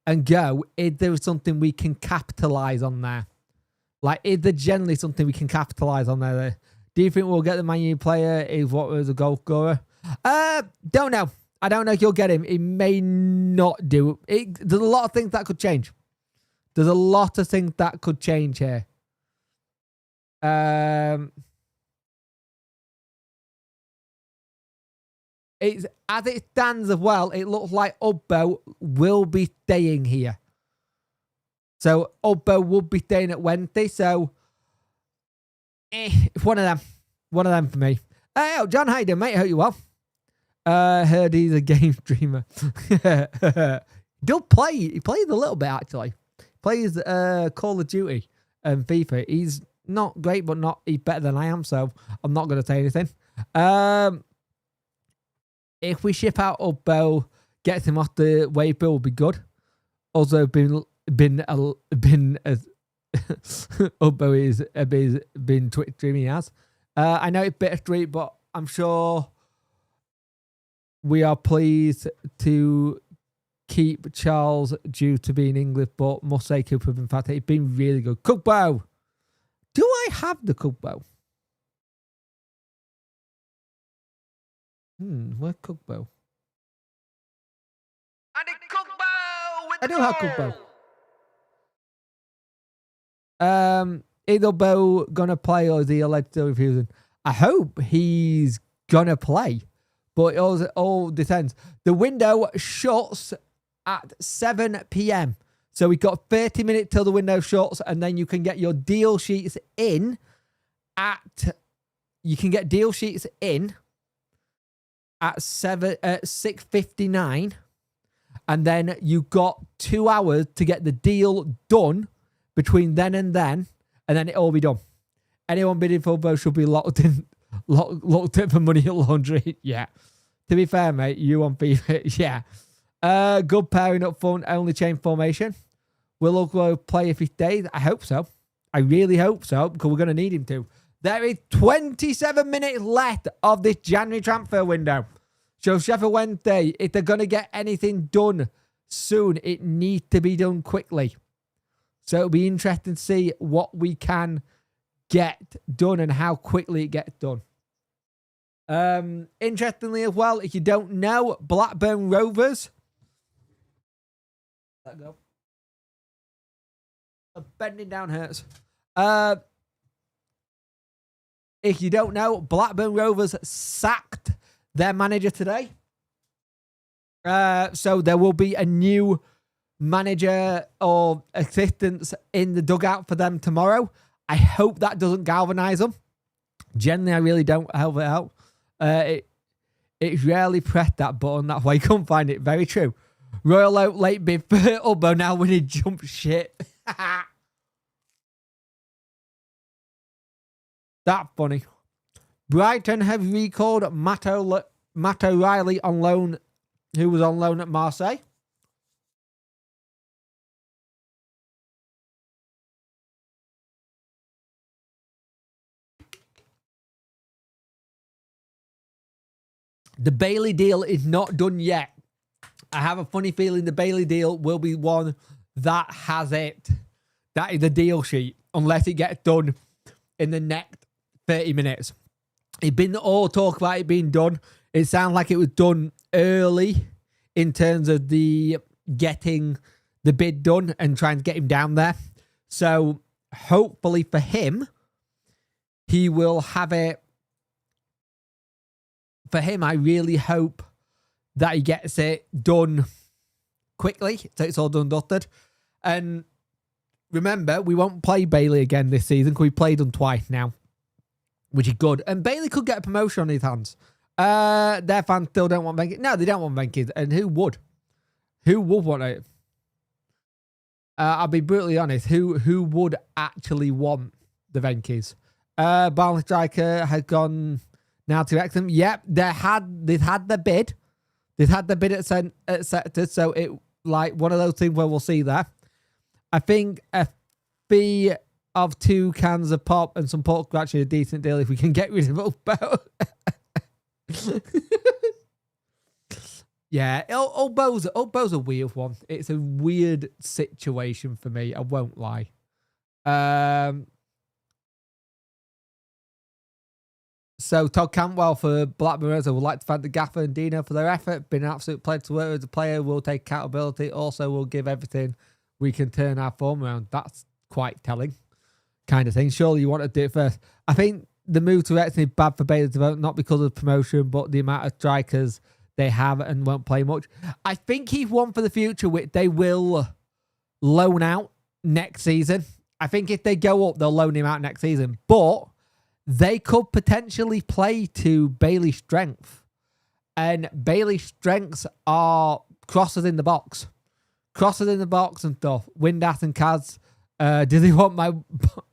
and go, is there something we can capitalise on there? Like, is there generally something we can capitalise on there? Do you think we'll get the Man U player is what was a goal scorer? Don't know. I don't know if you'll get him. He may not do it. There's a lot of things that could change. There's a lot of things that could change here. It's as it stands as well. It looks like Ubbo will be staying here. So Ubbo will be staying at Wednesday. So it's one of them. One of them for me. Hey, John, how you doing, mate? I hope you're well. Heard he's a game streamer. He'll play. He plays a little bit actually. Plays Call of Duty and FIFA. He's not great, but he's better than I am. So I'm not going to say anything. If we ship out Ubbo, gets him off the wave bill, will be good. Also, been as Ubbo is been Twitch streaming as. I know it's bittersweet, but I'm sure we are pleased to keep Charles due to being English, but must say Cooper, in fact, it's been really good. Cookbow. Do I have the Cookbow? Where's Cookbow? I do have Cookbow. Either Bo gonna play or is he alleged still refusing? I hope he's gonna play, but it all depends. The window shuts at 7 p.m. So we've got 30 minutes till the window shuts, and then you can get your deal sheets in at 6:59, and then you got 2 hours to get the deal done between then, and then it'll all be done. Anyone bidding for both should be locked in for money laundering. Yeah. To be fair, mate, you on FIFA. Yeah. Good pairing up front, only change formation. Will Uglo play if he stays? I hope so. I really hope so, because we're going to need him to. There is 27 minutes left of this January transfer window. So Sheffield Wednesday, if they're going to get anything done soon, it needs to be done quickly. So it'll be interesting to see what we can get done and how quickly it gets done. Interestingly as well, if you don't know, Blackburn Rovers. Let go. Bending down hurts. If you don't know, Blackburn Rovers sacked their manager today. So there will be a new manager or assistants in the dugout for them tomorrow. I hope that doesn't galvanise them. Generally, I really don't help it out. It's rarely pressed that button. That's why you couldn't find it. Very true. Royal Oak late bid for Ubbo now winning jump shit. That's funny. Brighton have recalled Matt O'Reilly on loan, who was on loan at Marseille. The Bailey deal is not done yet. I have a funny feeling the Bailey deal will be one that has it. That is the deal sheet, unless it gets done in the next 30 minutes. It's been all talk about it being done. It sounds like it was done early in terms of the getting the bid done and trying to get him down there. So hopefully for him, he will have it. For him, I really hope that he gets it done quickly, so it's all done dusted. And remember, we won't play Bailey again this season because we played him twice now, which is good. And Bailey could get a promotion on his hands. Their fans still don't want Venky. No, they don't want Venky. And who would? Who would want it? I'll be brutally honest. Who would actually want the Venkys? Barnley Striker has gone now to Wrexham. Yep, they've had the bid. They've had the bid at sector, so it like one of those things where we'll see there. I think a fee of 2 cans of pop and some pork is actually a decent deal if we can get rid of both. Yeah, Bo's a weird one. It's a weird situation for me. I won't lie. So Todd Cantwell for Blackburn Rovers would like to thank the gaffer and Dino for their effort. Been an absolute pleasure to work with the player. We'll take accountability. Also, we'll give everything we can turn our form around. That's quite telling kind of thing. Surely you want to do it first. I think the move to Wrexham is bad for Bailey's development, not because of promotion, but the amount of strikers they have and won't play much. I think he's one for the future, which they will loan out next season. I think if they go up, they'll loan him out next season. But they could potentially play to Bailey's strength. And Bailey's strengths are crosses in the box. Crosses in the box and stuff. Windass and Kaz. Do they want my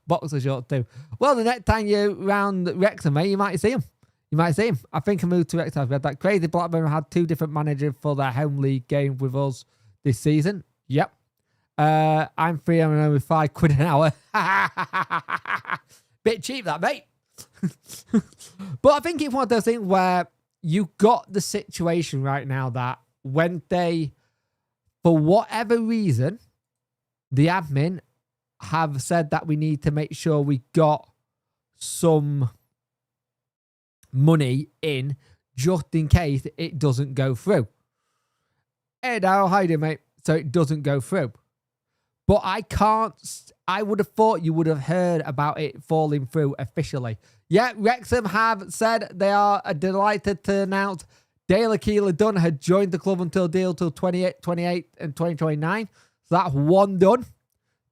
boxer short too? Well, the next time you're around Wrexham, mate, you might see him. You might see him. I think I moved to Wrexham. We had that crazy Blackburn had 2 different managers for their home league game with us this season. Yep. I'm free. I'm only £5 an hour. Bit cheap, that, mate. But I think it's one of those things where you got the situation right now that when they, for whatever reason, the admin have said that we need to make sure we got some money in just in case it doesn't go through. Hey, Darryl, how you doing, mate? So it doesn't go through. But I would have thought you would have heard about it falling through officially. Yeah, Wrexham have said they are delighted to announce Dale Keeler-Dunn had joined the club until deal till 28 and 2029. So that's one done.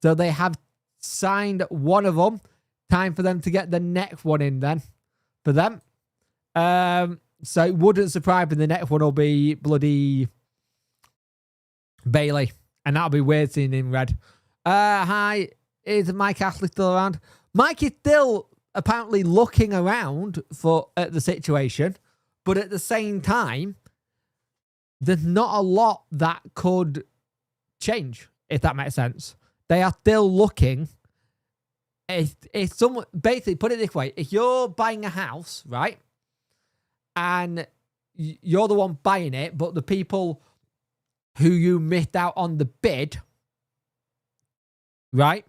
So they have signed one of them. Time for them to get the next one in then for them. So it wouldn't surprise me the next one will be bloody Bailey. And that'll be weird seeing him red. Hi, is Mike Ashley still around? Mike is still apparently looking around at the situation. But at the same time, there's not a lot that could change, if that makes sense. They are still looking. If someone, basically, put it this way, if you're buying a house, right, and you're the one buying it, but the people who you missed out on the bid, right,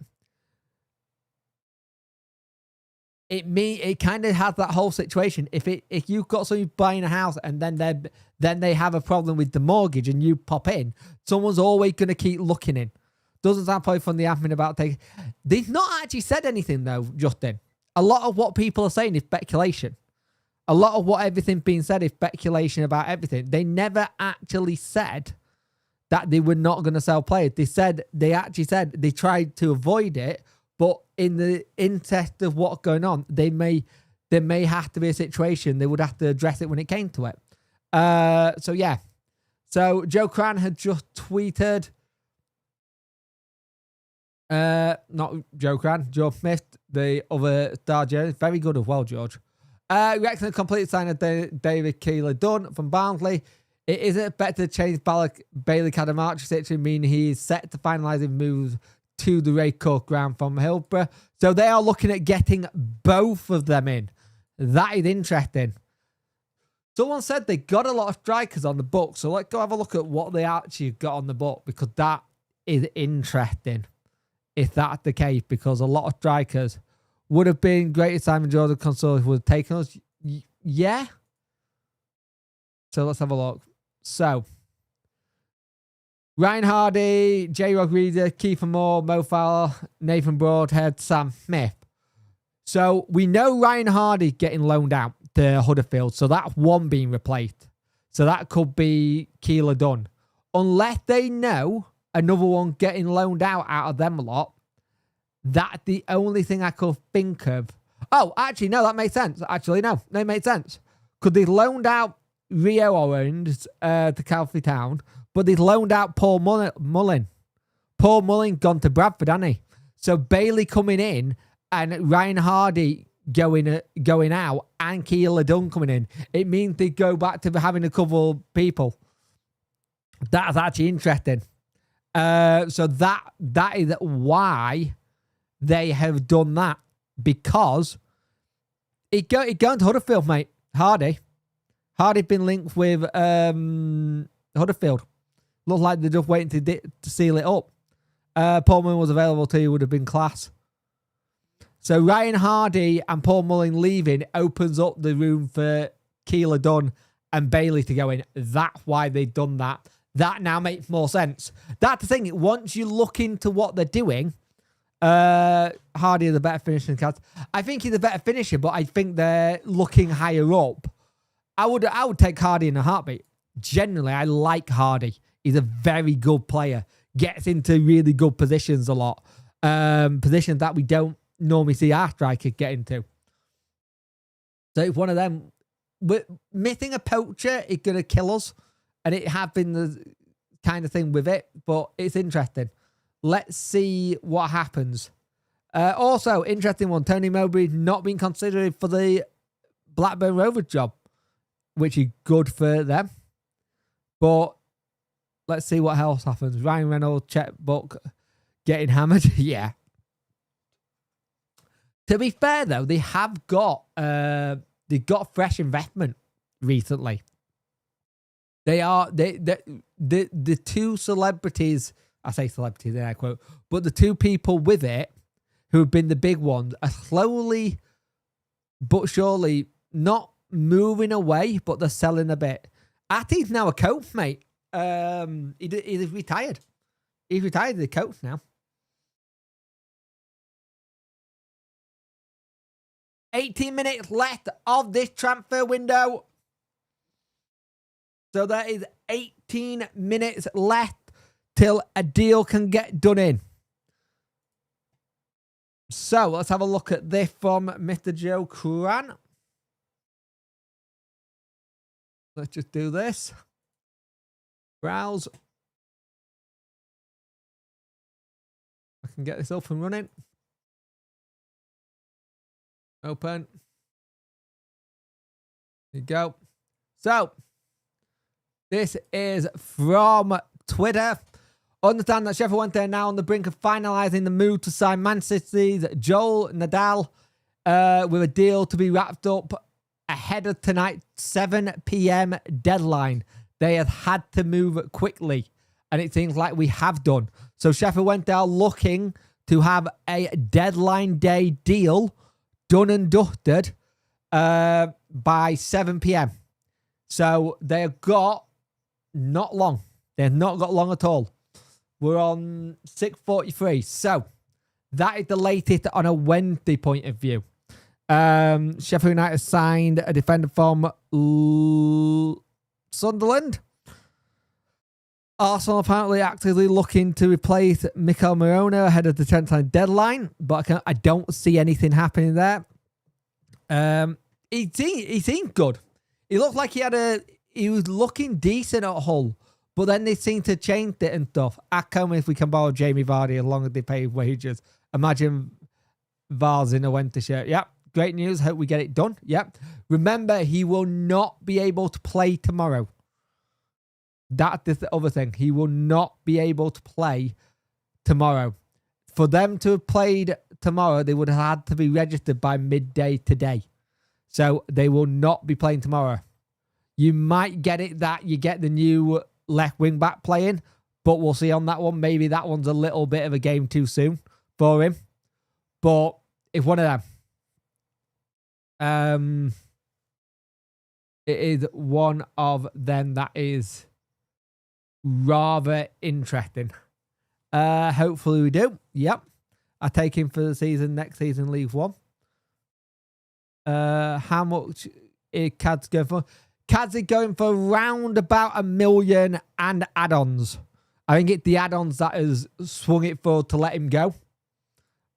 it kind of has that whole situation. If you've got somebody buying a house and then they have a problem with the mortgage and you pop in, someone's always going to keep looking in. Doesn't sound probably from the admin about taking. They've not actually said anything though, Justin. A lot of what people are saying is speculation. A lot of what everything's being said is speculation about everything. They never actually said that they were not going to sell players. They actually said they tried to avoid it, but in the interest of what's going on, there may have to be a situation. They would have to address it when it came to it. So yeah. So Joe Cran had just tweeted. Not Joe Cran, Joe Smith, the other star journalist. Very good as well, George. Wrexham complete sign of David Keeler-Dunn from Barnsley. It isn't expected to change Bailey Cadamarch situation, meaning he's set to finalise his moves to the Ray Cook ground from Hillsborough. So they are looking at getting both of them in. That is interesting. Someone said they got a lot of strikers on the book, so let's go have a look at what they actually got on the book, because that is interesting. If that's the case, because a lot of strikers would have been great if Simon Jordan Consoles would have taken us. Yeah. So let's have a look. So, Ryan Hardy, Jay Rodriguez, Kiefer Moore, Mo Fowler, Nathan Broadhead, Sam Smith. So we know Ryan Hardy getting loaned out to Huddersfield. So that's one being replaced. So that could be Keeler-Dunn. Unless they know another one getting loaned out of them a lot. That's the only thing I could think of. Oh, actually, no, that makes sense. Actually, no, that makes sense. Could they loaned out Rio Orange to Calfee Town, but they loaned out Paul Mullin. Paul Mullin gone to Bradford, hasn't he? So Bailey coming in and Ryan Hardy going out and Keeler-Dunn coming in. It means they go back to having a couple of people. That's actually interesting. So that is why they have done that, because it going to Huddersfield, mate. Hardy been linked with Huddersfield. Looks like they're just waiting to seal it up. Paul Mullin was available too, would have been class. So Ryan Hardy and Paul Mullin leaving opens up the room for Keeler-Dunn and Bailey to go in. That's why they've done that. That now makes more sense. That's the thing. Once you look into what they're doing, Hardy is a better finisher than Cats. I think he's a better finisher, but I think they're looking higher up. I would take Hardy in a heartbeat. Generally, I like Hardy. He's a very good player. Gets into really good positions a lot. Positions that we don't normally see our striker get into. So it's one of them. Missing a poacher is going to kill us. And it has been the kind of thing with it. But it's interesting. Let's see what happens. Also, interesting one. Tony Mowbray not being considered for the Blackburn Rovers job, which is good for them. But let's see what else happens. Ryan Reynolds, checkbook, getting hammered. Yeah. To be fair, though, they got fresh investment recently. The two celebrities, I say celebrities, I quote, but the two people with it who have been the big ones are slowly but surely not moving away, but they're selling a bit. Atty's now a coach, mate. He's retired. He's retired as a coach now. 18 minutes left of this transfer window. So there is 18 minutes left till a deal can get done in. So let's have a look at this from Mr. Joe Cran. Let's just do this. Browse. I can get this up and running. Open. There you go. So, this is from Twitter. Understand that Sheffield Wednesday are now on the brink of finalising the move to sign Man City's Joel Nadal with a deal to be wrapped up ahead of tonight's 7 p.m. deadline. They have had to move quickly, and it seems like we have done. So Sheffield Wednesday are looking to have a deadline day deal done and dusted by 7 p.m. So they've got not long. They've not got long at all. We're on 6:43. So that is the latest on a Wednesday point of view. Sheffield United signed a defender from Sunderland. Arsenal apparently actively looking to replace Mikel Merino ahead of the transfer deadline, but I don't see anything happening there. He seemed good. He looked like he was looking decent at Hull, but then they seem to change it and stuff. If we can borrow Jamie Vardy as long as they pay wages. Imagine Vars in a winter shirt. Yep. Great news. Hope we get it done. Yep. Remember, he will not be able to play tomorrow. That's the other thing. He will not be able to play tomorrow. For them to have played tomorrow, they would have had to be registered by midday today. So they will not be playing tomorrow. You might get it that you get the new left wing back playing, but we'll see on that one. Maybe that one's a little bit of a game too soon for him. But if one of them, it is one of them that is rather interesting. Hopefully we do. Yep. I take him for the season, next season, League One. How much is Cads going for? Cads is going for around about $1 million and add-ons. I think it's the add-ons that has swung it for to let him go.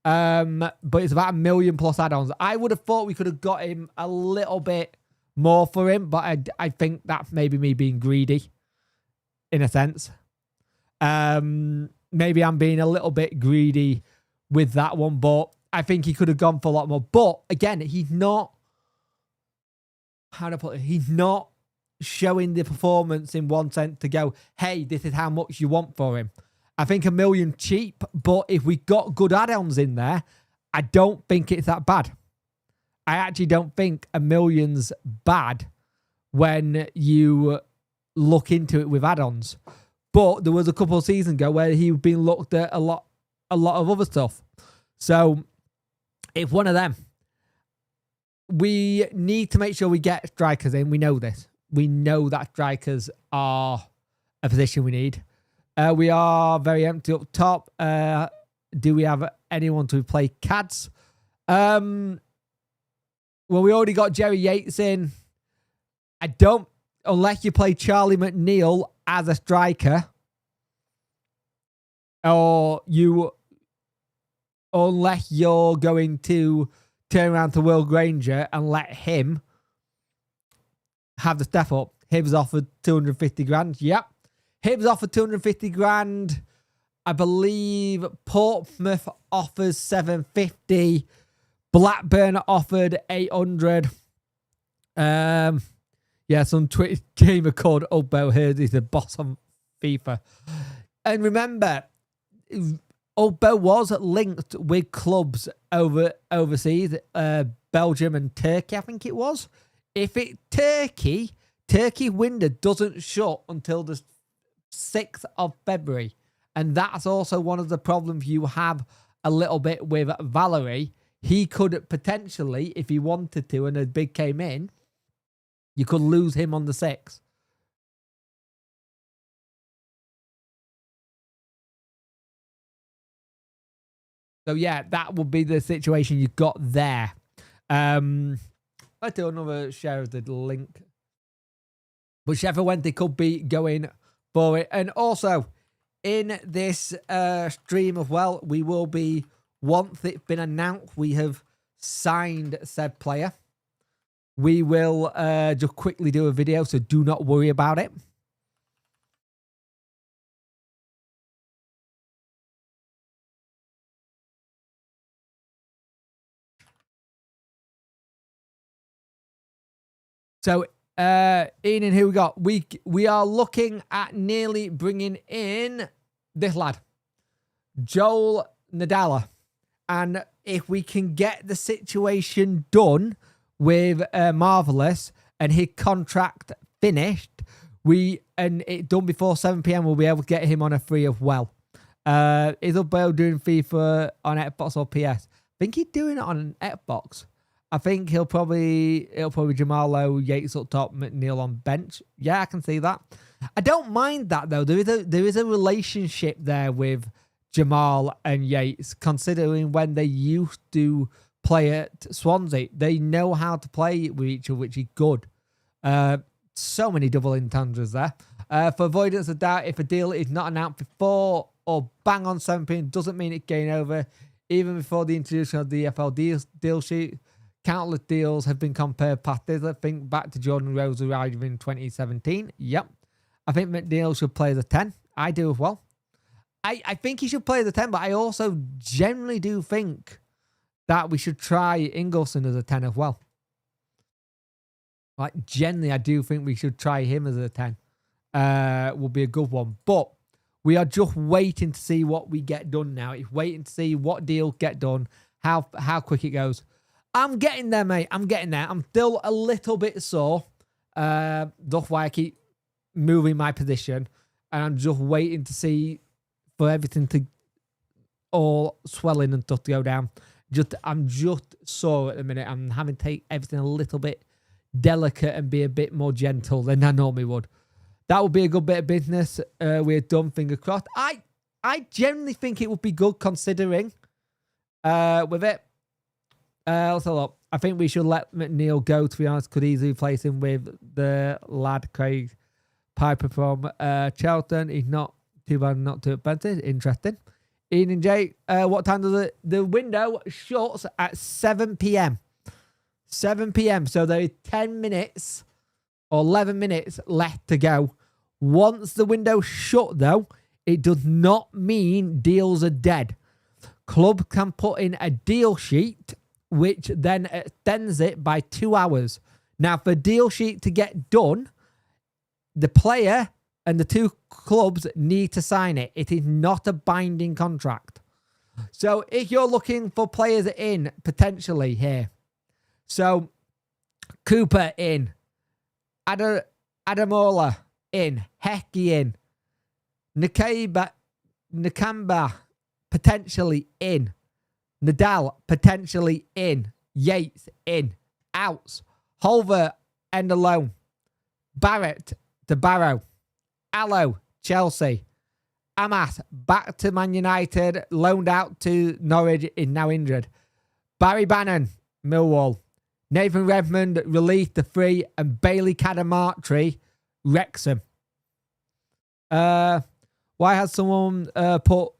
But it's about $1 million plus add-ons. I would have thought we could have got him a little bit more for him, but I think that's maybe me being greedy in a sense. Maybe I'm being a little bit greedy with that one, but I think he could have gone for a lot more. But again, he's not, how to put it, he's not showing the performance in one sense to go, hey, this is how much you want for him. I think $1 million cheap, but if we got good add-ons in there, I don't think it's that bad. I actually don't think $1 million's bad when you look into it with add-ons. But there was a couple of seasons ago where he'd been looked at a lot of other stuff. So it's one of them. We need to make sure we get strikers in. We know this. We know that strikers are a position we need. We are very empty up top. Do we have anyone to play Cads? Well, we already got Jerry Yates in. I don't, unless you play Charlie McNeil as a striker, or unless you're going to turn around to Will Granger and let him have the step up. Hibbs offered 250 grand. Yep. Hibbs offered 250 grand. I believe Portsmouth offers 750. Blackburn offered 800. Yeah, some Twitch gamer called Obo Heard is the boss on FIFA. And remember, Obo was linked with clubs overseas, Belgium and Turkey, I think it was. If it Turkey window doesn't shut until the 6th of February. And that's also one of the problems you have a little bit with Valerie. He could potentially, if he wanted to, and a bid came in, you could lose him on the 6th. So yeah, that would be the situation you've got there. Let's do another share of the link. Whichever Wednesday could be going for it. And also, in this stream as well, we will be, once it's been announced, we have signed said player. We will just quickly do a video, so do not worry about it. So, Ian, and who we got? We are looking at nearly bringing in this lad, Joel Nadala. And if we can get the situation done with Marvelous and his contract finished, and it done before 7 p.m, we'll be able to get him on a free as well. Is Bill doing FIFA on Xbox or PS? I think he's doing it on Xbox. I think he'll probably Jamal Lowe, Yates up top, McNeil on bench. Yeah, I can see that. I don't mind that though. There is a relationship there with Jamal and Yates, considering when they used to play at Swansea, they know how to play with each other, which is good. So many double entendres there. For avoidance of doubt, if a deal is not announced before or bang on 7 p.m, doesn't mean it's game over. Even before the introduction of the EFL deal sheet, countless deals have been compared past this. I think back to Jordan Rose arriving in 2017. Yep. I think McNeil should play the 10. I do as well. I think he should play the 10, but I also generally do think that we should try Ingolson as a 10 as well. Like, generally, I do think we should try him as a 10. Will be a good one. But we are just waiting to see what we get done now. It's waiting to see what deal get done, how quick it goes. I'm getting there, mate. I'm getting there. I'm still a little bit sore. That's why I keep moving my position. And I'm just waiting to see for everything to all swelling and stuff to go down. I'm just sore at the minute. I'm having to take everything a little bit delicate and be a bit more gentle than I normally would. That would be a good bit of business. We're done, fingers crossed. I generally think it would be good considering with it. Also, look, I think we should let McNeil go, to be honest. Could easily replace him with the lad Craig Piper from Charlton. He's not too bad, not too expensive. Interesting. Ian and Jay, what time does the window shuts at 7 p.m? 7 p.m. So there is 10 minutes or 11 minutes left to go. Once the window shut, though, it does not mean deals are dead. Club can put in a deal sheet, which then extends it by 2 hours. Now, for deal sheet to get done, the player and the two clubs need to sign it. It is not a binding contract. So if you're looking for players in, potentially here. So Cooper in. Adamola in. Hecky in. Nakamba potentially in. Nadal potentially in. Yates in. Outs. Holver end alone. Barrett to Barrow. Allo, Chelsea. Amat back to Man United, loaned out to Norwich, is now injured. Barry Bannon, Millwall. Nathan Redmond released the free, and Bailey Cadamartri, Wrexham. Why has someone put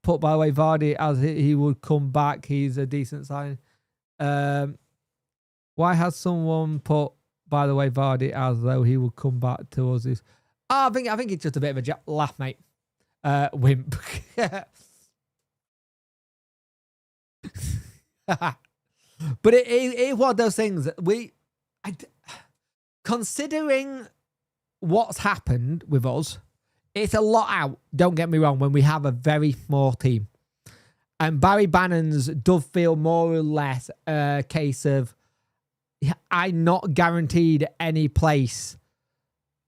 by the way Vardy as he would come back? He's a decent sign. Why has someone put by the way Vardy as though he would come back to us? I think it's just a bit of a laugh, mate. Wimp. But it is one of those things. Considering what's happened with us, it's a lot out, don't get me wrong, when we have a very small team. And Barry Bannon's does feel more or less a case of I'm not guaranteed any place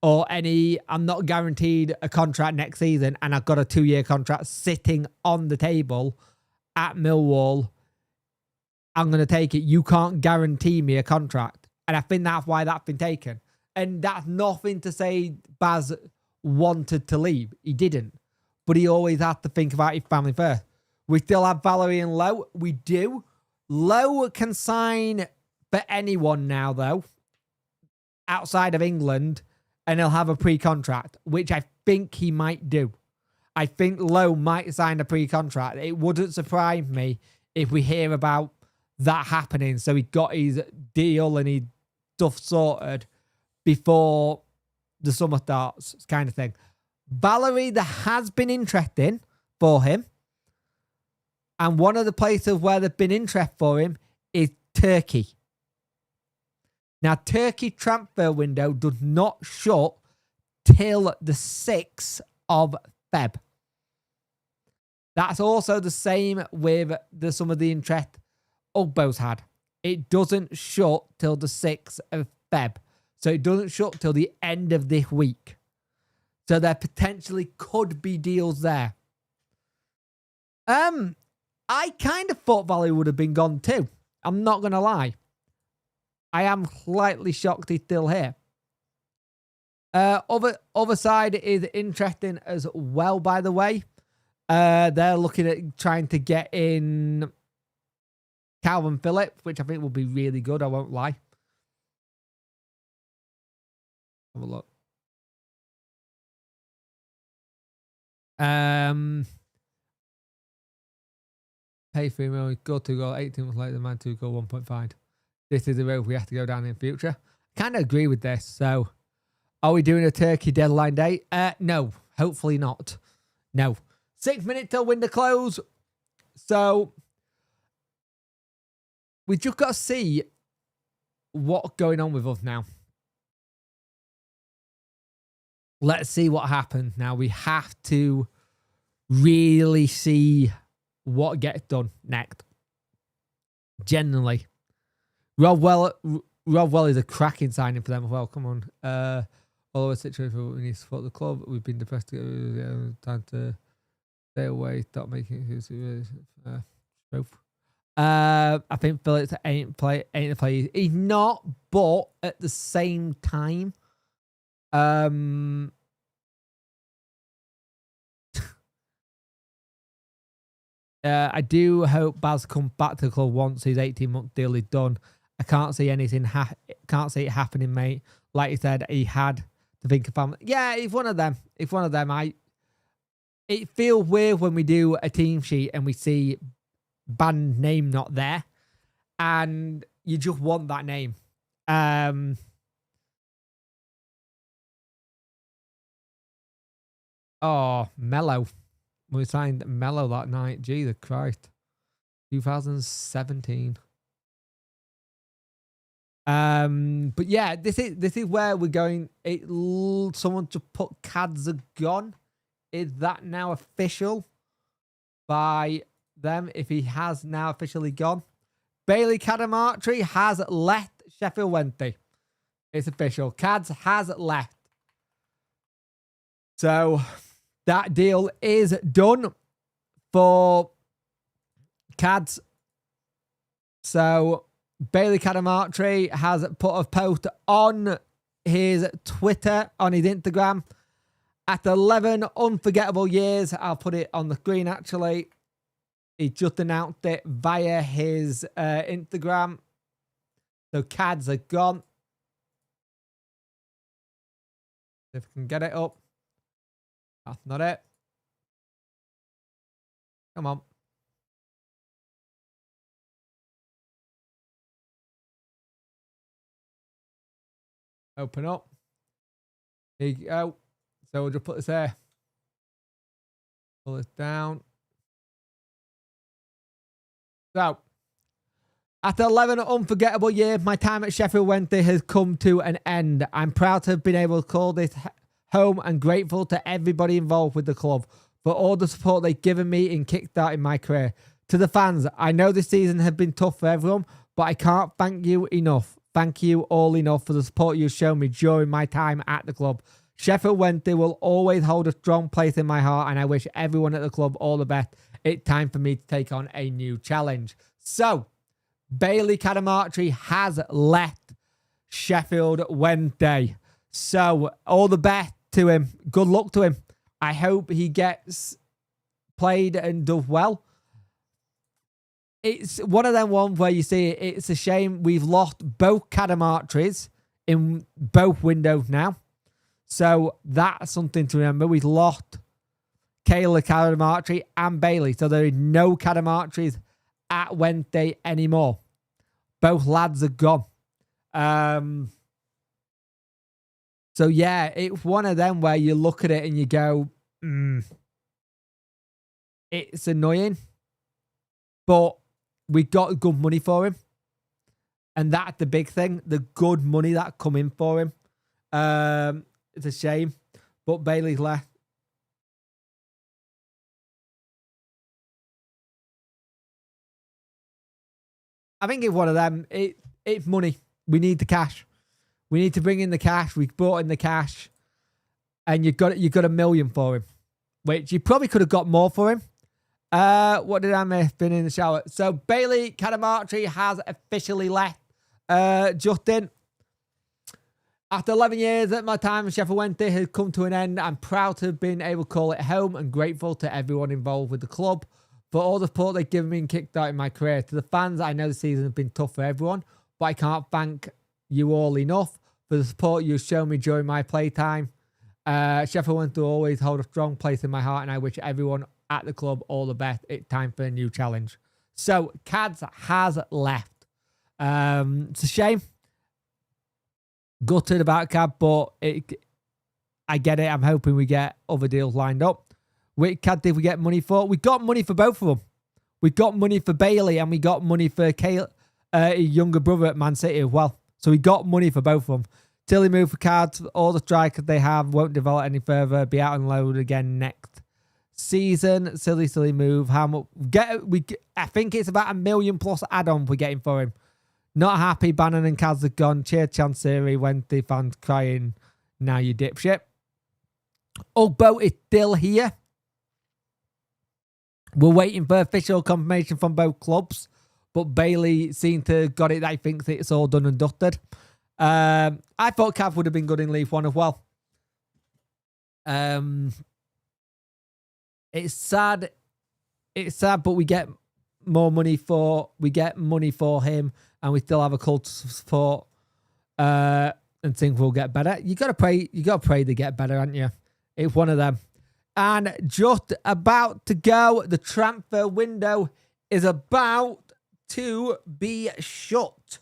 or I'm not guaranteed a contract next season, and I've got a 2-year contract sitting on the table at Millwall. I'm going to take it. You can't guarantee me a contract. And I think that's why that's been taken. And that's nothing to say Baz wanted to leave. He didn't. But he always had to think about his family first. We still have Valerie and Lowe. We do. Lowe can sign for anyone now, though, outside of England, and he'll have a pre-contract, which I think he might do. I think Lowe might sign a pre-contract. It wouldn't surprise me if we hear about that happening. So he got his deal and he stuff sorted before the summer starts, kind of thing. Valerie, there has been interest in for him. And one of the places where there's been interest for him is Turkey. Now, Turkey transfer window does not shut till the 6th of Feb. That's also the same with some of the interest Ugbo's had. It doesn't shut till the 6th of Feb. So it doesn't shut till the end of this week. So there potentially could be deals there. I kind of thought Valley would have been gone too. I'm not going to lie. I am slightly shocked he's still here. Other side is interesting as well, by the way. They're looking at trying to get in Calvin Phillips, which I think will be really good. I won't lie. Have a look. Pay 3 million, go 2 goal, 18 months later, the man 2 goal, 1.5. This is the road we have to go down in the future. Kind of agree with this. So, are we doing a Turkey deadline day? No, hopefully not. No. 6 minutes till window close. So, we just got to see what's going on with us now. Let's see what happens now. We have to really see what gets done next. Generally. Rob Well is a cracking signing for them as well. Come on. All the situation we need to support the club. We've been depressed to get time to stay away. Stop making it. I think Phillips ain't the play. He's not, but at the same time, I do hope Baz comes back to the club once his 18-month deal is done. I can't see anything. Can't see it happening, mate. Like you said, he had to think of family. Yeah, he's one of them. It's one of them. It feels weird when we do a team sheet and we see band name not there, and you just want that name. Oh, Mello. We signed Mello that night. Jesus Christ. 2017. But yeah, this is where we're going. Someone to put Cads are gone. Is that now official by them? If he has now officially gone, Bailey Cadamartri has left Sheffield Wednesday. It's official. Cads has left. So that deal is done for Cads. So Bailey Cadamartri has put a post on his Twitter, on his Instagram. After 11 unforgettable years, I'll put it on the screen actually. He just announced it via his Instagram. So Cads are gone. If we can get it up. That's not it. Come on. Open up. Here you go. So we'll just put this there. Pull this down. So, after 11 unforgettable years, my time at Sheffield Wednesday has come to an end. I'm proud to have been able to call this home and grateful to everybody involved with the club for all the support they've given me in kickstarting my career. To the fans, I know this season has been tough for everyone, but I can't thank you enough. Thank you all enough for the support you've shown me during my time at the club. Sheffield Wednesday will always hold a strong place in my heart, and I wish everyone at the club all the best. It's time for me to take on a new challenge. So, Bailey Cadamartri has left Sheffield Wednesday. So, all the best to him. Good luck to him. I hope he gets played and does well. it's one of them ones where you see it's a shame we've lost both Cadamartries in both windows now. So that's something to remember. We've lost Kayla Cadamartry and Bailey. So there is no Cadamartries at Wednesday anymore. Both lads are gone. So yeah, it's one of them where you look at it and you go, it's annoying, but we got good money for him. And that's the big thing, the good money that come in for him. It's a shame, but Bailey's left. I think it's one of them. It's money. We need the cash. We need to bring in the cash. We brought in the cash, and you got $1 million for him, which you probably could have got more for him. What did I miss? Been in the shower. So Bailey Cadamartry has officially left. Justin, after 11 years at my time in Sheffield Wednesday has come to an end. I'm proud to have been able to call it home and grateful to everyone involved with the club for all the support they've given me and kicked-starting my career. To the fans, I know the season has been tough for everyone, but I can't thank you all enough for the support you've shown me during my playtime. Sheffield Wednesday will always hold a strong place in my heart, and I wish everyone at the club all the best. It's time for a new challenge. So, Cads has left. It's a shame. Gutted about Cad, but I get it. I'm hoping we get other deals lined up. Which Cad did we get money for? We got money for both of them. We got money for Bailey and we got money for Kale, younger brother at Man City as well. So we got money for both of them. Tilly moved for Cards. All the strikers they have won't develop any further. Be out on load again next season. Silly move. How much? I think it's about $1 million plus add-on we're getting for him. Not happy. Bannon and Kaz are gone. Cheer Chancery when they fans crying. Now you dipshit. Ugbo is still here. We're waiting for official confirmation from both clubs, but Bailey seemed to have got it that he thinks it's all done and dusted. I thought Cav would have been good in League One as well. It's sad. It's sad, but we get more money for him, and we still have a cult support. And think we'll get better. You gotta pray they get better, aren't you? It's one of them. And just about to go, the transfer window is about to be shut.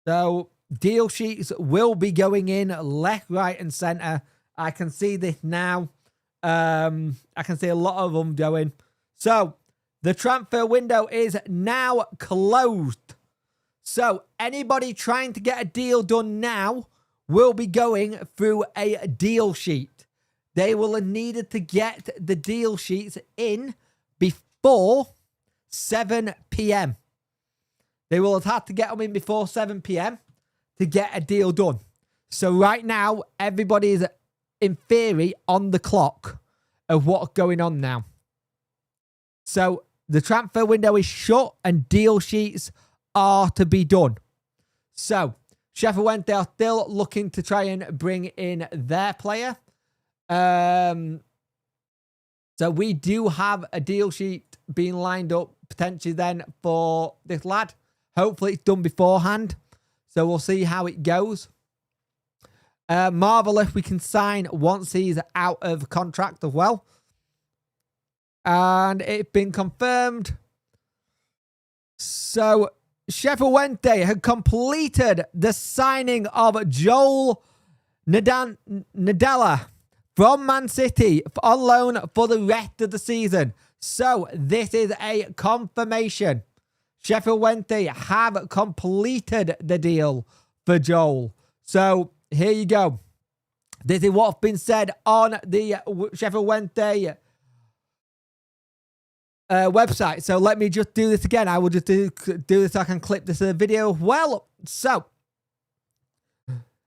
So deal sheets will be going in left, right, and center. I can see this now. I can see a lot of them going. So the transfer window is now closed. So anybody trying to get a deal done now will be going through a deal sheet. They will have needed to get the deal sheets in before 7 p.m. They will have had to get them in before 7 p.m. to get a deal done. So right now, everybody is, in theory, on the clock of what's going on now. So the transfer window is shut and deal sheets are to be done. So Sheffield Wednesday are still looking to try and bring in their player. So we do have a deal sheet being lined up potentially then for this lad. Hopefully it's done beforehand. So we'll see how it goes. Marvellous. We can sign once he's out of contract as well. And it's been confirmed. So Sheffield Wednesday had completed the signing of Joel Nadella from Man City on loan for the rest of the season. So this is a confirmation. Sheffield Wednesday have completed the deal for Joel. So here you go. This is what's been said on the Sheffield Wednesday website. So let me just do this again. I will just do this so I can clip this video. Well, so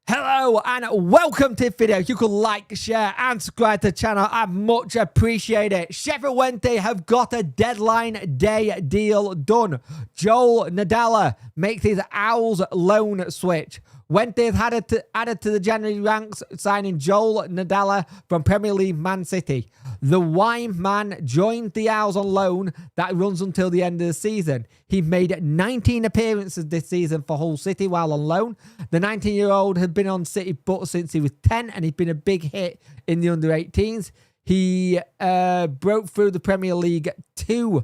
hello and welcome to the video. You can like, share and subscribe to the channel. I much appreciate it. Sheffield Wednesday have got a deadline day deal done. Joel Nadella makes his Owls loan switch. Wente has added to the January ranks, signing Joel Nadella from Premier League Man City. The Wine man joined the Owls on loan that runs until the end of the season. He made 19 appearances this season for Hull City while on loan. The 19-year-old had been on City but since he was 10, and he's been a big hit in the under-18s. He broke through the Premier League 2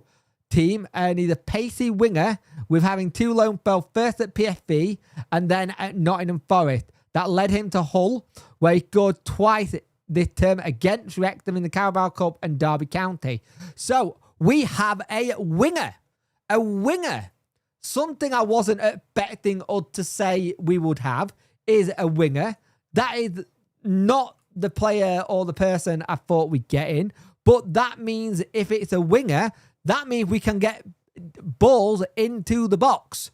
team, and he's a pacey winger with having 2 loan spells, first at PFV and then at Nottingham Forest. That led him to Hull, where he scored twice this term against Wrexham in the Carabao Cup and Derby County. So we have a winger. A winger. Something I wasn't expecting us to say we would have is a winger. That is not the player or the person I thought we'd get in. But that means if it's a winger, that means we can get balls into the box.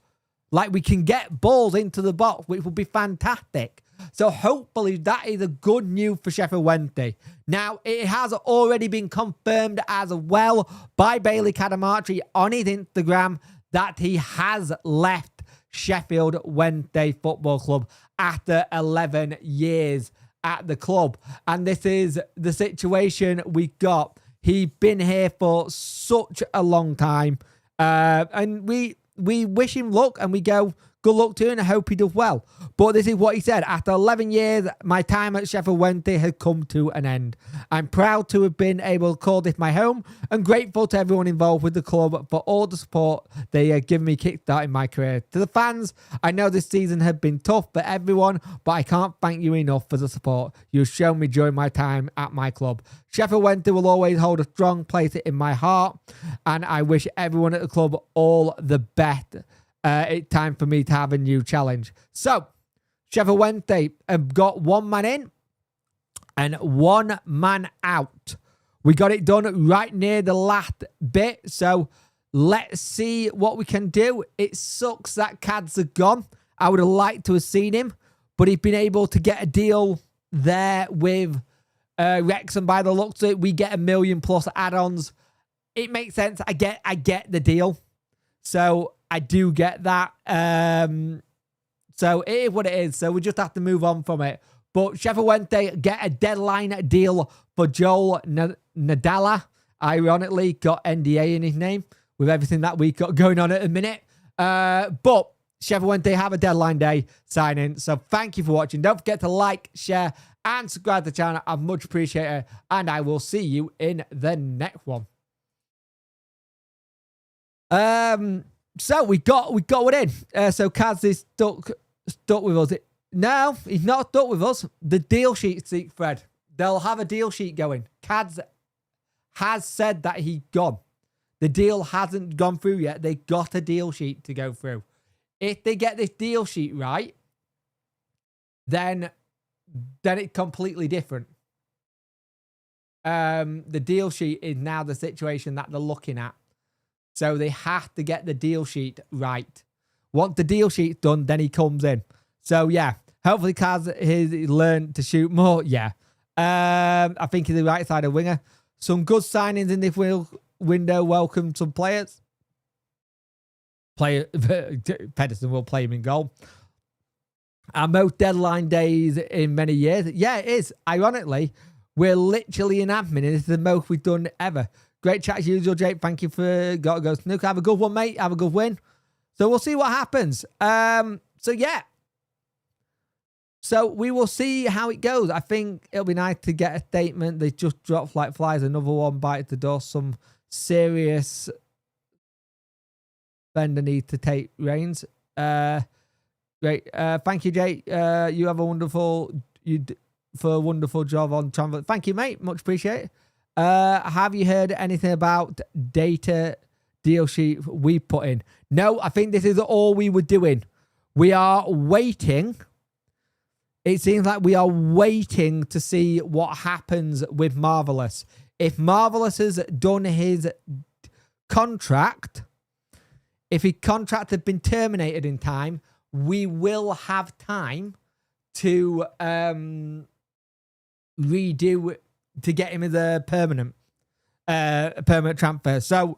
Like, we can get balls into the box, which would be fantastic. So hopefully that is a good news for Sheffield Wednesday. Now, it has already been confirmed as well by Bailey Cadamartri on his Instagram that he has left Sheffield Wednesday Football Club after 11 years at the club. And this is the situation we got. He's been here for such a long time. And we wish him luck, and we go, good luck to him, and I hope he does well. But this is what he said. After 11 years, my time at Sheffield Wednesday has come to an end. I'm proud to have been able to call this my home, and grateful to everyone involved with the club for all the support they have given me kickstarting my career. To the fans, I know this season has been tough for everyone, but I can't thank you enough for the support you've shown me during my time at my club. Sheffield Wednesday will always hold a strong place in my heart, and I wish everyone at the club all the best. It's time for me to have a new challenge. So, Sheffield Wednesday have got 1 man in and 1 man out. We got it done right near the last bit. So, let's see what we can do. It sucks that Cads are gone. I would have liked to have seen him, but he's been able to get a deal there with Wrexham by the looks of it. We get $1 million plus add-ons. It makes sense. I get the deal. So, I do get that. So it is what it is. So we just have to move on from it. But Sheffield Wednesday get a deadline deal for Joel Nadella. Ironically, got NDA in his name with everything that we got going on at the minute. But Sheffield Wednesday have a deadline day signing. So thank you for watching. Don't forget to like, share, and subscribe to the channel. I much appreciate it. And I will see you in the next one. So we got one in. So Kaz is stuck with us. No, he's not stuck with us. The deal sheet, Fred. They'll have a deal sheet going. Kaz has said that he's gone. The deal hasn't gone through yet. They got a deal sheet to go through. If they get this deal sheet right, then it's completely different. The deal sheet is now the situation that they're looking at. So they have to get the deal sheet right. Once the deal sheet's done, then he comes in. So, yeah. Hopefully, Kaz has learned to shoot more. Yeah. I think he's the right side of winger. Some good signings in this window. Welcome some players. Pedersen will play him in goal. Our most deadline days in many years. Yeah, it is. Ironically, we're literally in admin, and this is the most we've done ever. Great chat as usual, Jake. Thank you for Gotta Go Snook. Have a good one, mate. Have a good win. So we'll see what happens. So yeah. So we will see how it goes. I think it'll be nice to get a statement. They just dropped like flies. Another one bites the dust. Some serious vendor needs to take reins. Great. Thank you, Jake. You have a wonderful job on travel. Thank you, mate. Much appreciated. Have you heard anything about data deal sheet we put in? No, I think this is all we were doing. We are waiting. It seems like we are waiting to see what happens with Marvelous. If Marvelous has done his contract, if his contract had been terminated in time, we will have time to redo to get him as a permanent transfer. So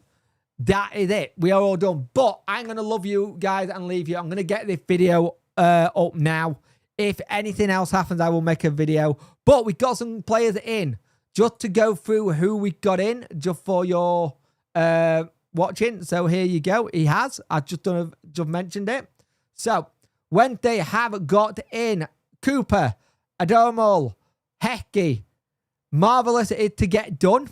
that is it. We are all done. But I'm going to love you guys and leave you. I'm going to get this video up now. If anything else happens, I will make a video. But we got some players in. Just to go through who we got in, just for your watching. So here you go. He has. I've just mentioned it. So when they have got in Cooper, Adomol, Hecky, Marvelous it is to get done.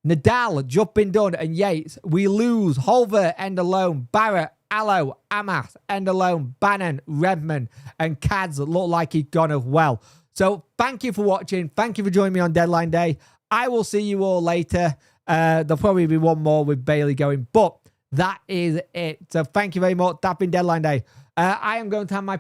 Nadal, just been done. And Yates, we lose. Holver, end alone. Barrett, Allo, Amas, end alone. Bannon, Redmond, and Cads look like he's gone as well. So thank you for watching. Thank you for joining me on deadline day. I will see you all later. There'll probably be one more with Bailey going, but that is it. So thank you very much. That's been deadline day. I am going to have my